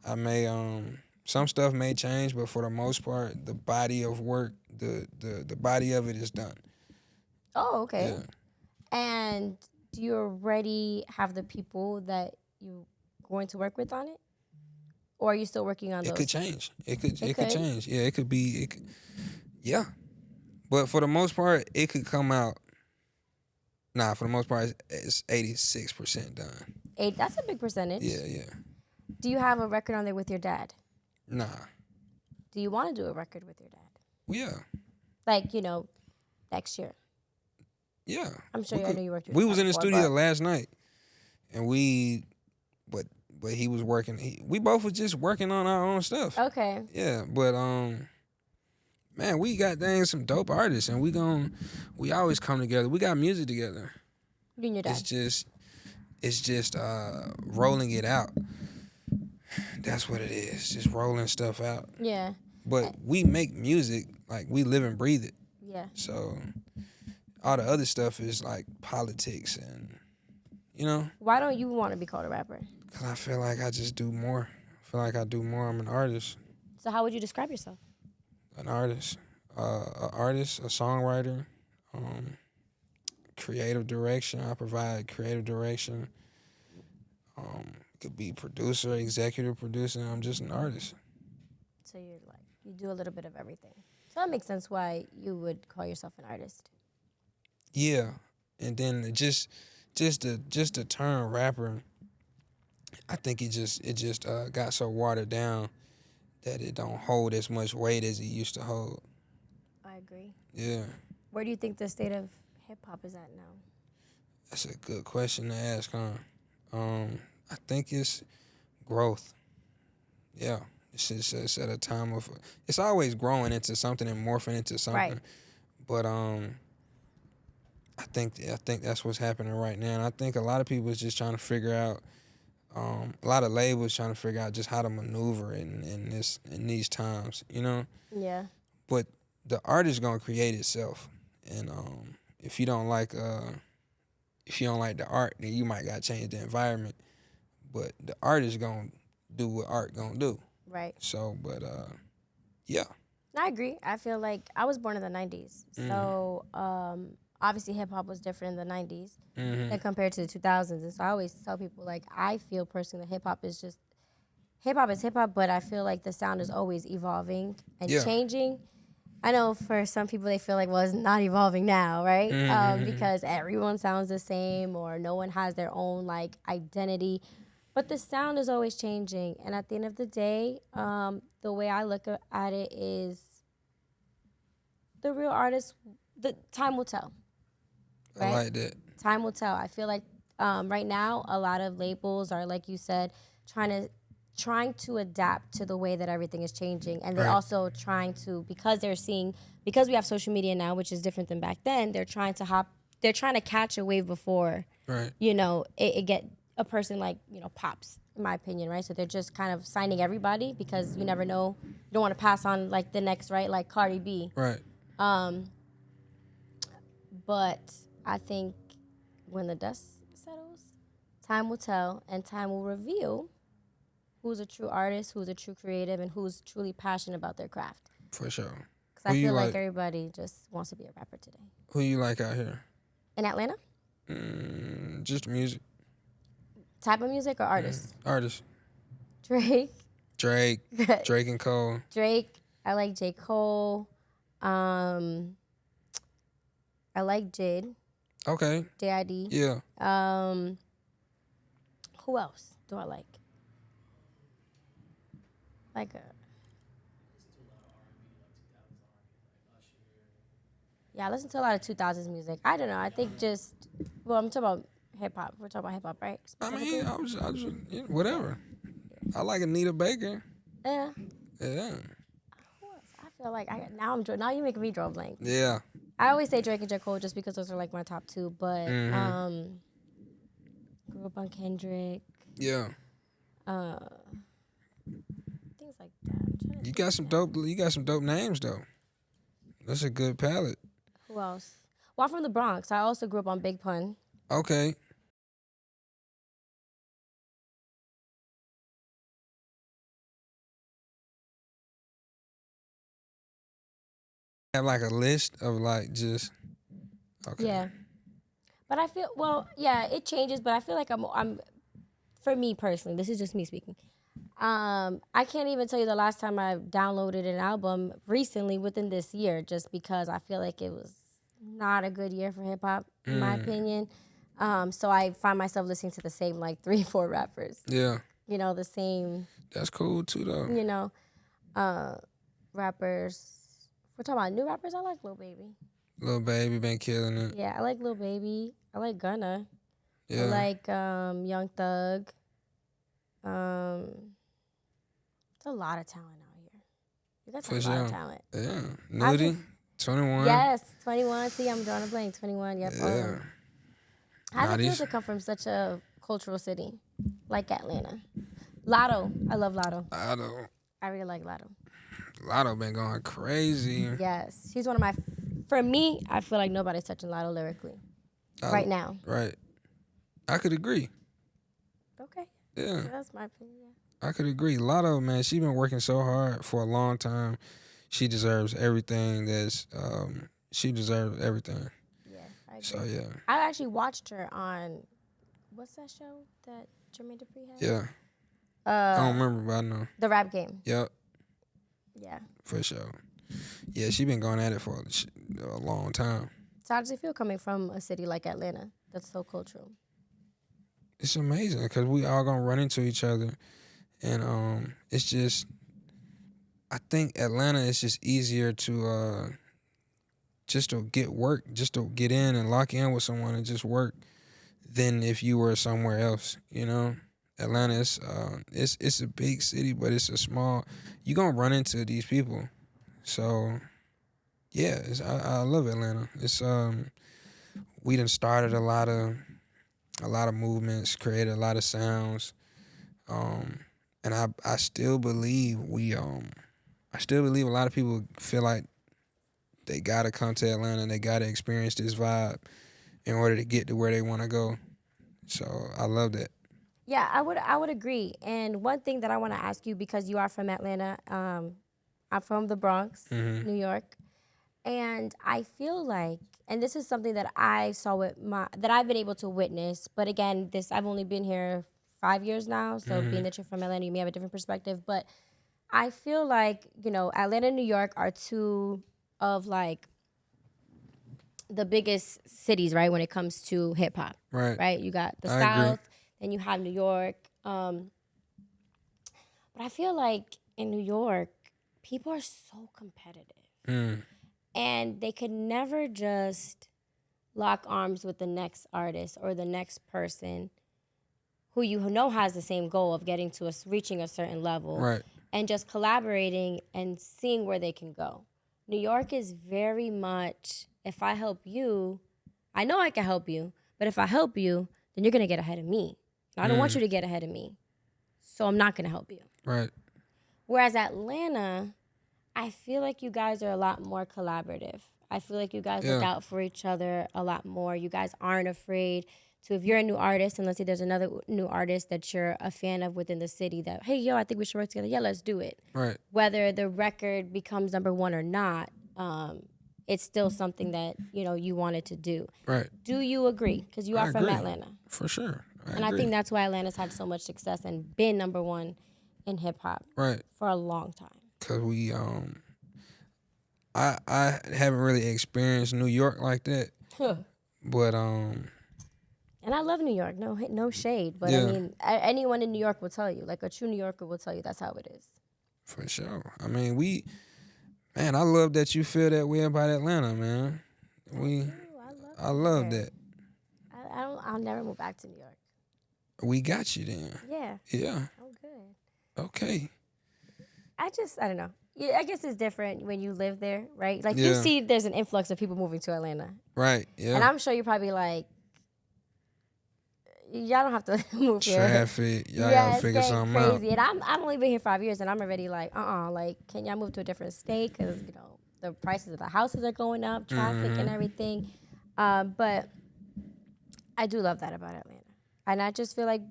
S1: I may some stuff may change, but for the most part, the body of work, the body of it is done.
S2: Oh, okay.
S1: Yeah.
S2: And do you already have the people that you're going to work with on it? Or are you still working on those?
S1: It could change. It could change. Yeah, it could be. Yeah. But for the most part, it could come out. Nah, for the most part, it's 86% done.
S2: That's a big percentage.
S1: Yeah.
S2: Do you have a record on there with your dad?
S1: Nah.
S2: Do you want to do a record with your dad?
S1: Yeah.
S2: Like, next year.
S1: Yeah.
S2: I'm sure I know you worked with
S1: We
S2: your
S1: was
S2: dad
S1: in the
S2: before,
S1: studio
S2: but
S1: last night, and but he was working. We both was just working on our own stuff.
S2: Okay.
S1: Yeah, but man, we got dang some dope artists, and we always come together. We got music together.
S2: You and your dad.
S1: It's just rolling it out. That's what it is. Just rolling stuff out.
S2: Yeah.
S1: But we make music, like we live and breathe it.
S2: Yeah.
S1: So all the other stuff is like politics and, you know.
S2: Why don't you want to be called a rapper?
S1: Cause I feel like I just do more. I feel like I do more. I'm an artist.
S2: So how would you describe yourself?
S1: An artist. A songwriter, creative direction. I provide creative direction. Could be producer, executive producer. I'm just an artist.
S2: So you're like, you do a little bit of everything. So that makes sense why you would call yourself an artist.
S1: Yeah, and then just the term rapper, I think it just got so watered down that it don't hold as much weight as it used to hold.
S2: I agree.
S1: Yeah.
S2: Where do you think the state of hip hop is at now?
S1: That's a good question to ask, huh? I think it's growth. Yeah. It's at a time of, it's always growing into something and morphing into something.
S2: Right.
S1: But I think that's what's happening right now. And I think a lot of people is just trying to figure out, a lot of labels trying to figure out just how to maneuver in these times, you know?
S2: Yeah.
S1: But the art is gonna create itself. And if you don't like the art, then you might gotta change the environment. But the art is gonna do what art gonna do.
S2: Right.
S1: So, but yeah.
S2: I agree. I feel like I was born in the 90s. So obviously hip hop was different in the 90s than compared to the 2000s. And so I always tell people, like, I feel personally that hip hop is hip hop, but I feel like the sound is always evolving and changing. I know for some people they feel like, well, it's not evolving now, right? Because everyone sounds the same or no one has their own like identity. But the sound is always changing. And at the end of the day, the way I look at it is the real artist, the time will tell. Right?
S1: I like that.
S2: Time will tell. I feel like right now a lot of labels are, like you said, trying to adapt to the way that everything is changing, and they're also trying to, because we have social media now, which is different than back then. They're trying to catch a wave before it get a person like pops, in my opinion, right? So they're just kind of signing everybody because you never know. You don't want to pass on like the next, right? Like Cardi B.
S1: Right.
S2: But I think when the dust settles, time will tell, and time will reveal who's a true artist, who's a true creative, and who's truly passionate about their craft.
S1: For sure.
S2: Because I feel like everybody just wants to be a rapper today.
S1: Who you like out here?
S2: In Atlanta?
S1: Just music.
S2: Type of music or artist?
S1: Artist.
S2: Drake.
S1: Drake and Cole.
S2: Drake. I like J. Cole. I like Jid.
S1: Okay.
S2: J.I.D.
S1: Yeah.
S2: Who else do I like? I listen to a lot of 2000s music. I don't know. I think I'm talking about hip hop. We're talking about hip hop, right?
S1: I mean, I was whatever. I like Anita Baker.
S2: Yeah.
S1: Yeah.
S2: Who else? I feel like now you making me draw a blank.
S1: Yeah.
S2: I always say Drake and J. Cole just because those are like my top two, but grew up on Kendrick.
S1: Yeah.
S2: Things like that.
S1: You got some dope names though. That's a good palette.
S2: Who else? Well, I'm from the Bronx. I also grew up on Big Pun.
S1: Okay. Have like a list of like just okay.
S2: Yeah. But I feel it changes, but I feel like I'm for me personally, this is just me speaking. I can't even tell you the last time I downloaded an album recently within this year, just because I feel like it was not a good year for hip hop, in my opinion. So I find myself listening to the same like 3-4 rappers.
S1: Yeah.
S2: The same.
S1: That's cool too though.
S2: Rappers. We're talking about new rappers. I like Lil Baby.
S1: Lil Baby been killing it.
S2: Yeah, I like Lil Baby. I like Gunna. I
S1: Yeah,
S2: like Young Thug. Um, it's a lot of talent out here. You guys have
S1: for
S2: a lot of
S1: sure.
S2: talent.
S1: Yeah,
S2: I just
S1: Nudie, 21.
S2: yes, 21. See, I'm drawing a blank. 21. Yep, all of
S1: Yeah,
S2: them. How does
S1: nah,
S2: it feel
S1: these
S2: to come from such a cultural city like Atlanta? Lotto. I love Lotto.
S1: Lotto,
S2: I really like Lotto.
S1: Lotto been going crazy.
S2: Yes, she's one of my. For me, I feel like nobody's touching Lotto lyrically
S1: I,
S2: right now.
S1: right, I could agree.
S2: Okay,
S1: Yeah,
S2: that's my opinion.
S1: I could agree. Lotto, man, she been working so hard for a long time. She deserves everything. She deserves everything.
S2: Yeah, I
S1: So
S2: agree.
S1: yeah,
S2: I actually watched her on what's that show that Jermaine Dupri
S1: yeah.
S2: had?
S1: I don't remember, but I know.
S2: The Rap Game.
S1: Yep,
S2: Yeah.
S1: for sure. Yeah, she been going at it for a long time.
S2: So how does it feel coming from a city like Atlanta that's so cultural?
S1: It's amazing because we all gonna run into each other, and it's just I think Atlanta is just easier to just to get work, just to get in and lock in with someone and just work than if you were somewhere else. You know, Atlanta is it's a big city, but it's a small. You gonna run into these people, so yeah, I love Atlanta. It's we done started a lot of movements, created a lot of sounds, um, and I still believe I still believe a lot of people feel like they gotta come to Atlanta and they gotta experience this vibe in order to get to where they want to go. So I love that.
S2: Yeah, I would agree. And one thing that I want to ask you because you are from Atlanta, I'm from the Bronx,
S1: Hmm.
S2: New York, and I feel like, and this is something that I saw with my that I've been able to witness. But again, this I've only been here 5 years now, so being that you're from Atlanta, you may have a different perspective. But I feel like Atlanta and New York are two of like the biggest cities, right, when it comes to hip hop,
S1: Right.
S2: right? You got the
S1: I agree.
S2: South, then you have New York. But I feel like in New York, people are so competitive.
S1: Mm.
S2: And they could never just lock arms with the next artist or the next person who you know has the same goal of getting to reaching a certain level
S1: Right.
S2: and just collaborating and seeing where they can go. New York is very much, if I help you, I know I can help you, but if I help you, then you're gonna get ahead of me. I don't want you to get ahead of me, so I'm not gonna help you.
S1: Right.
S2: Whereas Atlanta, I feel like you guys are a lot more collaborative. I feel like you guys look
S1: Yeah.
S2: out for each other a lot more. You guys aren't afraid to, if you're a new artist, and let's say there's another new artist that you're a fan of within the city that, hey, yo, I think we should work together. Yeah, let's do it.
S1: Right.
S2: Whether the record becomes number one or not, it's still something that, you wanted to do.
S1: Right.
S2: Do you agree? Because you
S1: I
S2: are from
S1: agree.
S2: Atlanta.
S1: For sure.
S2: And I think that's why Atlanta's had so much success and been number one in hip hop
S1: right.
S2: for a long time.
S1: Cause we I haven't really experienced New York like that, but
S2: And I love New York. No shade, but I
S1: yeah,
S2: mean, anyone in New York will tell you. Like a true New Yorker will tell you that's how it is.
S1: for sure. I mean, man, I love that you feel that way about Atlanta, man. I love that.
S2: I'll never move back to New York.
S1: We got you then.
S2: Yeah,
S1: Yeah.
S2: I'm good.
S1: Okay.
S2: I don't know. Yeah, I guess it's different when you live there, right? Like you
S1: Yeah.
S2: see, there's an influx of people moving to Atlanta,
S1: Right. Yeah.
S2: and I'm sure you're probably like, y'all don't have to move here.
S1: Traffic. Y'all
S2: Yeah,
S1: gotta
S2: it's
S1: figure
S2: getting
S1: something
S2: crazy,
S1: out.
S2: and I've only been here 5 years, and I'm already like, like, can y'all move to a different state? Because the prices of the houses are going up, traffic and everything. But I do love that about Atlanta, and I just feel like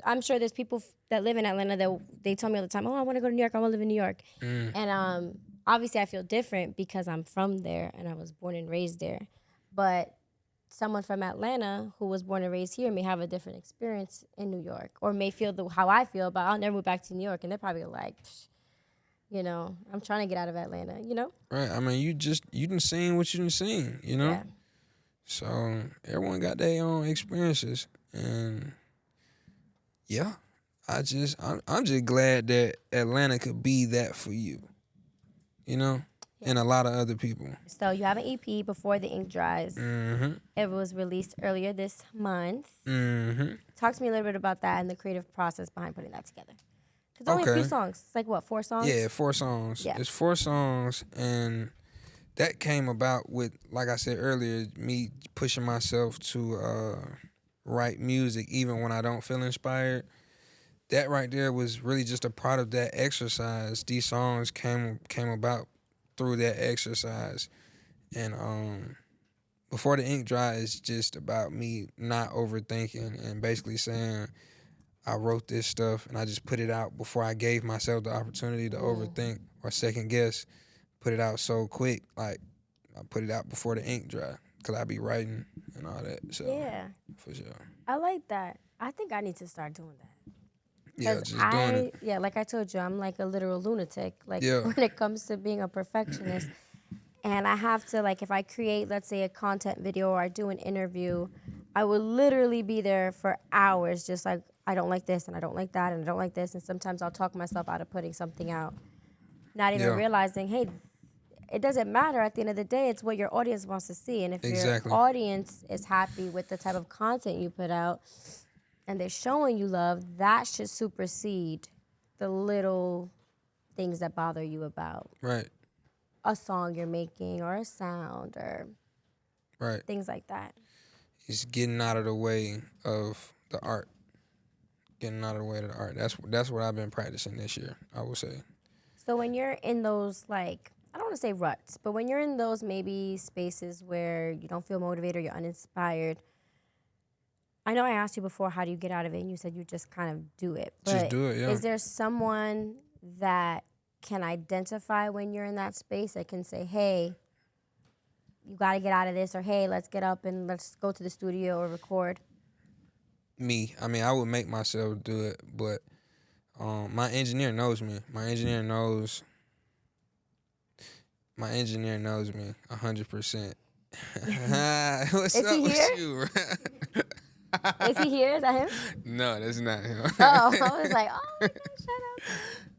S2: I'm sure there's people that live in Atlanta that they tell me all the time, oh, I want to go to New York, I want to live in New York, and obviously I feel different because I'm from there and I was born and raised there, but someone from Atlanta who was born and raised here may have a different experience in New York or may feel how I feel, but I'll never move back to New York. And they're probably like, I'm trying to get out of Atlanta,
S1: Right. I mean, you done seen what you done seen, you know?
S2: Yeah.
S1: So everyone got their own experiences. And yeah, I'm just glad that Atlanta could be that for you. You know? and a lot of other people.
S2: So you have an EP, Before the Ink Dries.
S1: Mm-hmm.
S2: It was released earlier this month.
S1: Mm-hmm.
S2: Talk to me a little bit about that and the creative process behind putting that together. Because it's only a few
S1: Okay.
S2: songs. It's like, what, 4 songs?
S1: Yeah, 4 songs.
S2: Yeah.
S1: It's 4 songs, and that came about with, like I said earlier, me pushing myself to write music even when I don't feel inspired. That right there was really just a part of that exercise. These songs came about through that exercise, and Before the Ink Dry is just about me not overthinking and basically saying I wrote this stuff and I just put it out before I gave myself the opportunity to overthink or second guess. Put it out so quick, like I put it out before the ink dry, cause I be writing and all that. So
S2: Yeah.
S1: for sure.
S2: I like that. I think I need to start doing that.
S1: Yeah,
S2: Because
S1: just doing it.
S2: yeah, like I told you, I'm like a literal lunatic. Like
S1: Yeah.
S2: when it comes to being a perfectionist. And I have to, like, if I create, let's say, a content video or I do an interview, I would literally be there for hours, just like, I don't like this and I don't like that and I don't like this. And sometimes I'll talk myself out of putting something out, not even
S1: Yeah.
S2: realizing, hey, it doesn't matter. At the end of the day, it's what your audience wants to see. And if
S1: Exactly.
S2: your audience is happy with the type of content you put out and they're showing you love, that should supersede the little things that bother you about
S1: Right.
S2: a song you're making or a sound or
S1: Right.
S2: things like that.
S1: It's getting out of the way of the art. Getting out of the way of the art. That's what I've been practicing this year, I would say.
S2: So when you're in those, like, I don't want to say ruts, but when you're in those maybe spaces where you don't feel motivated or you're uninspired, I know I asked you before, how do you get out of it? And you said you just kind of do it. But
S1: Just do it, yeah.
S2: is there someone that can identify when you're in that space that can say, hey, you got to get out of this, or hey, let's get up and let's go to the studio or record?
S1: Me. I mean, I would make myself do it, but my engineer knows me. My engineer knows me 100%. What's
S2: Is
S1: up
S2: he
S1: with
S2: here?
S1: you?
S2: Is he here? Is that him?
S1: No, that's not him.
S2: Oh, I was like, oh my God, shut up.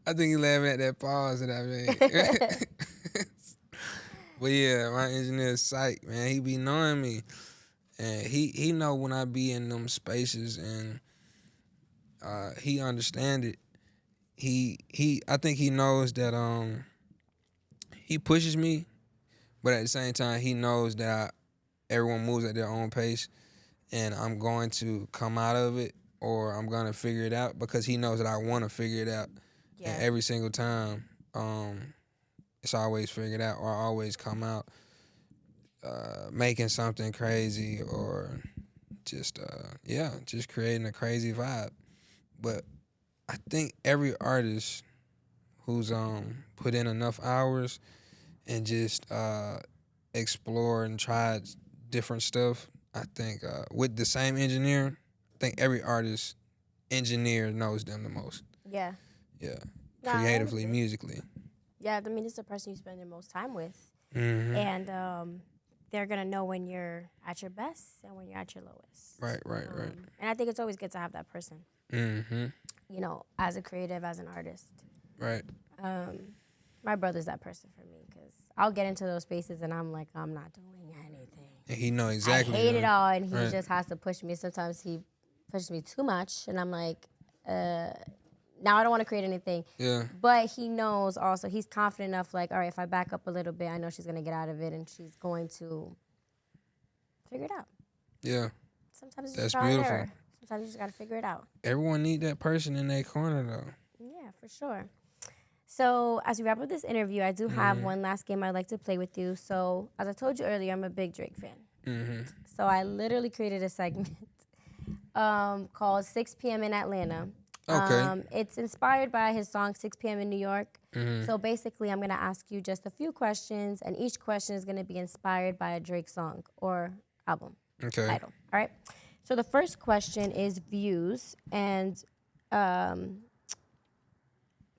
S1: I think he laughing at that pause that I made. But yeah, my engineer's psych, man. He be knowing me. And he know when I be in them spaces, and he understand it. I think he knows that he pushes me, but at the same time he knows that everyone moves at their own pace, and I'm going to come out of it or I'm gonna figure it out, because he knows that I want to figure it out.
S2: Yeah.
S1: And every single time, it's always figured out, or I always come out making something crazy, or just just creating a crazy vibe. But I think every artist who's put in enough hours and just explore and try different stuff, I think with the same engineer, I think every artist engineer knows them the most.
S2: Yeah.
S1: Yeah.
S2: Nah, I
S1: Creatively,
S2: understand.
S1: musically.
S2: Yeah, I mean, it's the person you spend your most time with.
S1: Mm-hmm.
S2: And they're going to know when you're at your best and when you're at your lowest.
S1: Right.
S2: And I think it's always good to have that person,
S1: Mm-hmm.
S2: you know, as a creative, as an artist.
S1: Right.
S2: My brother's that person for me, because I'll get into those spaces and I'm like, I'm not doing anything.
S1: And he know exactly.
S2: I hate it all, and he
S1: Right.
S2: just has to push me. Sometimes he pushes me too much, and I'm like, now I don't want to create anything.
S1: Yeah.
S2: But he knows also, he's confident enough, like, all right, if I back up a little bit, I know she's going to get out of it, and she's going to figure it out.
S1: Yeah.
S2: Sometimes it's
S1: That's
S2: just trial and
S1: beautiful.
S2: error. Sometimes you just got to figure it out.
S1: Everyone need that person in their corner though.
S2: Yeah, for sure. So as we wrap up this interview, I do have
S1: Mm-hmm.
S2: one last game I'd like to play with you. So as I told you earlier, I'm a big Drake fan.
S1: Mm-hmm.
S2: So I literally created a segment called 6 p.m. in Atlanta.
S1: Okay.
S2: It's inspired by his song 6 p.m. in New York.
S1: Mm-hmm.
S2: So basically, I'm going to ask you just a few questions, and each question is going to be inspired by a Drake song or album
S1: Okay.
S2: title. All right? So the first question is views, and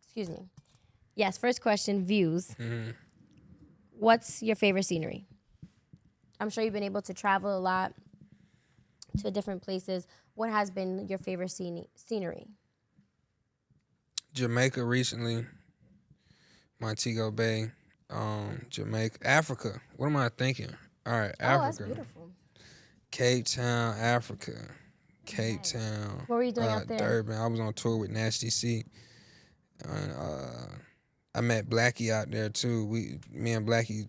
S2: excuse me. Yes, first question, views.
S1: Mm-hmm.
S2: What's your favorite scenery? I'm sure you've been able to travel a lot to different places. What has been your favorite scenery?
S1: Jamaica recently, Montego Bay. Jamaica, Africa. What am I thinking? All right,
S2: Oh, that's
S1: Africa,
S2: beautiful.
S1: Cape Town, Africa, Cape
S2: Nice.
S1: Town,
S2: What were you doing out there?
S1: Durban. I was on tour with Nasty C, and I met Blackie out there too. Me and Blackie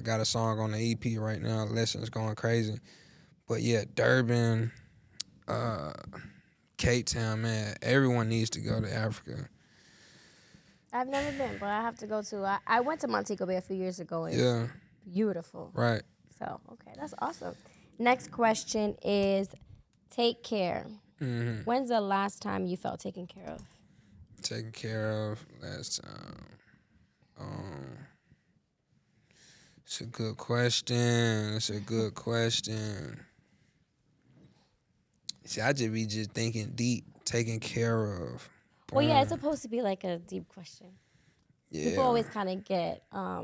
S1: got a song on the EP right now. Lessons going crazy, but yeah, Durban, uh, Cape Town, man. Everyone needs to go to Africa.
S2: I've never been, but I have to go too. I went to Montego Bay a few years ago. It's
S1: Yeah,
S2: beautiful.
S1: right.
S2: So, okay, that's awesome. Next question is take care. When's the last time you felt taken care of?
S1: Taken care of last time. It's a good question. It's a good question. See, I just thinking deep, taken care of.
S2: Well, yeah, it's
S1: Boom.
S2: supposed to be like a deep question.
S1: Yeah.
S2: People always kind of get, I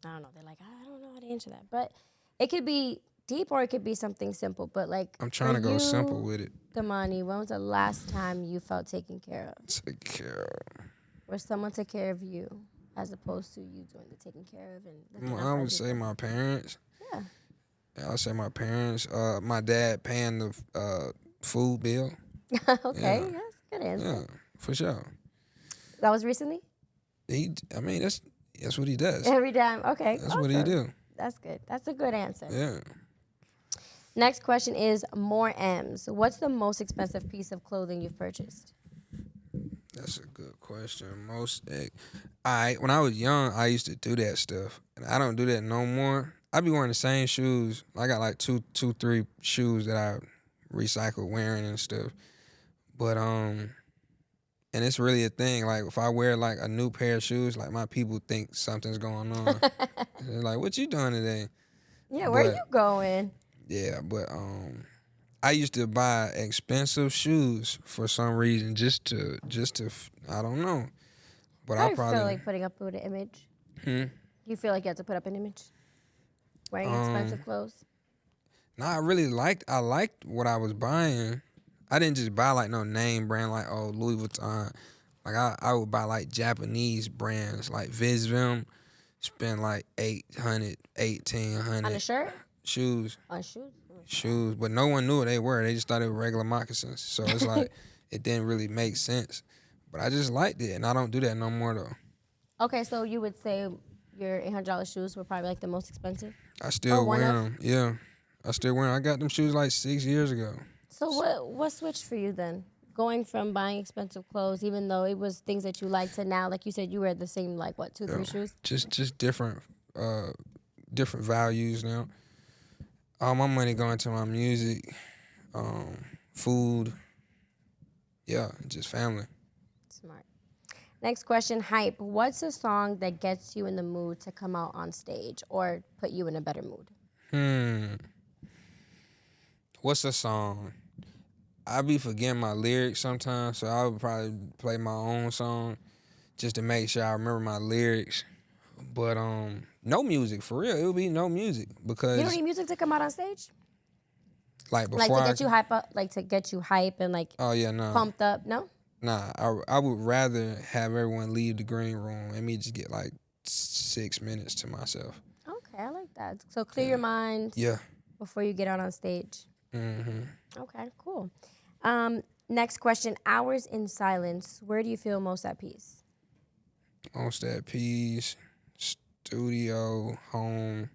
S2: don't know, they're like, I don't know how to answer that. But it could be deep or it could be something simple. But like,
S1: I'm trying to go simple with it.
S2: Domani, when was the last time you felt taken care of?
S1: Take care of.
S2: Where someone took care of you as opposed to you doing the taking care of and looking
S1: I
S2: out for
S1: would say
S2: people?
S1: my parents.
S2: Yeah.
S1: I would say my parents. My dad paying the food bill.
S2: Okay,
S1: Yeah.
S2: that's a good answer.
S1: Yeah, for sure.
S2: That was recently?
S1: I mean, that's what he does.
S2: Every time. Okay.
S1: That's what he do.
S2: That's good. That's a good answer.
S1: Yeah.
S2: Next question is more M's. What's the most expensive piece of clothing you've purchased?
S1: That's a good question. When I was young, I used to do that stuff, and I don't do that no more. I be wearing the same shoes. I got like two, 3 shoes that I recycle wearing and stuff. But and it's really a thing. Like if I wear like a new pair of shoes, like my people think something's going on. They're like, "What you doing today?"
S2: Yeah, where
S1: But-
S2: you going?
S1: Yeah, but I used to buy expensive shoes for some reason, just to I don't know. But
S2: I
S1: I probably
S2: feel like putting up with an image.
S1: Hmm?
S2: You feel like you have to put up an image? Wearing expensive clothes?
S1: Nah, I liked what I was buying. I didn't just buy like no name brand like Louis Vuitton. Like I would buy like Japanese brands like Visvim, spend like 800, 1800
S2: On a shirt?
S1: shoes.
S2: On shoes?
S1: Shoes, but no one knew what they were. They just thought they were regular moccasins. So it's like it didn't really make sense. But I just liked it, and I don't do that no more though.
S2: Okay, so you would say your $800 shoes were probably like the most expensive?
S1: I still
S2: one
S1: wear
S2: of?
S1: them. Yeah, I still wear them. I got them shoes like 6 years ago.
S2: So what switched for you then? Going from buying expensive clothes, even though it was things that you liked, to now, like you said, you wear the same like what, 2, 3 shoes?
S1: Just different values now. All my money going to my music, food. Yeah, just family.
S2: Smart. Next question, hype. What's a song that gets you in the mood to come out on stage or put you in a better mood?
S1: What's a song? I be forgetting my lyrics sometimes, so I would probably play my own song just to make sure I remember my lyrics. But no music, for real. It would be no music because
S2: You don't need music to come out on stage?
S1: like
S2: Like
S1: before
S2: to get you hype up, like to get you hype and like
S1: oh yeah, no.
S2: pumped up? No?
S1: Nah, I would rather have everyone leave the green room and me just get like 6 minutes to myself.
S2: Okay, I like that. So clear your mind
S1: Yeah.
S2: before you get out on stage.
S1: Mm-hmm.
S2: Okay, cool. Next question, hours in silence. Where do you feel most at peace?
S1: Most at peace, studio, home,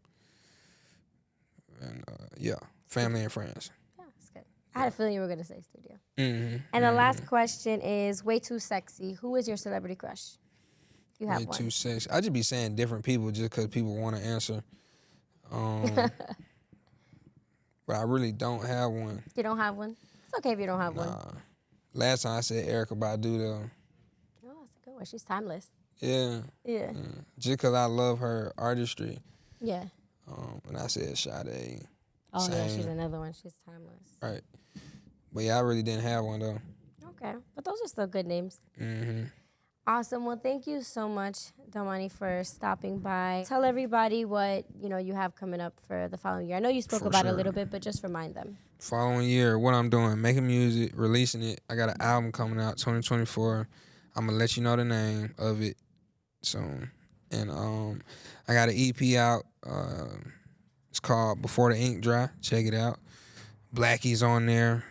S1: and yeah, family and friends.
S2: Yeah, that's good. I had a feeling you were going to say studio.
S1: Mm-hmm.
S2: And the last question is way too sexy. Who is your celebrity crush? You have
S1: Way
S2: one.
S1: too sexy. I just be saying different people just because people want to answer. But I really don't have one.
S2: You don't have one? It's okay if you don't have one.
S1: Nah. Last time I said Erykah Badu though.
S2: Oh, that's a good one. She's timeless.
S1: Yeah.
S2: Yeah.
S1: Just because I love her artistry.
S2: Yeah.
S1: And I said Sade.
S2: Oh, yeah, she's
S1: Same.
S2: another one. She's timeless.
S1: Right. But yeah, I really didn't have one though.
S2: Okay. But those are still good names.
S1: Mm-hmm.
S2: Awesome. Well, thank you so much, Domani, for stopping by. Tell everybody what, you have coming up for the following year. I know you spoke
S1: For
S2: about it a
S1: sure.
S2: little bit, but just remind them.
S1: Following year, what I'm doing, making music, releasing it. I got an album coming out 2024. I'm going to let you know the name of it soon. and I got an EP out. It's called Before the Ink Dry. Check it out. Blackie's on there.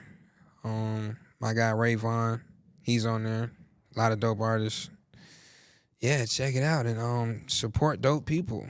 S1: My guy Rayvon, he's on there. A lot of dope artists. Yeah, check it out and support dope people.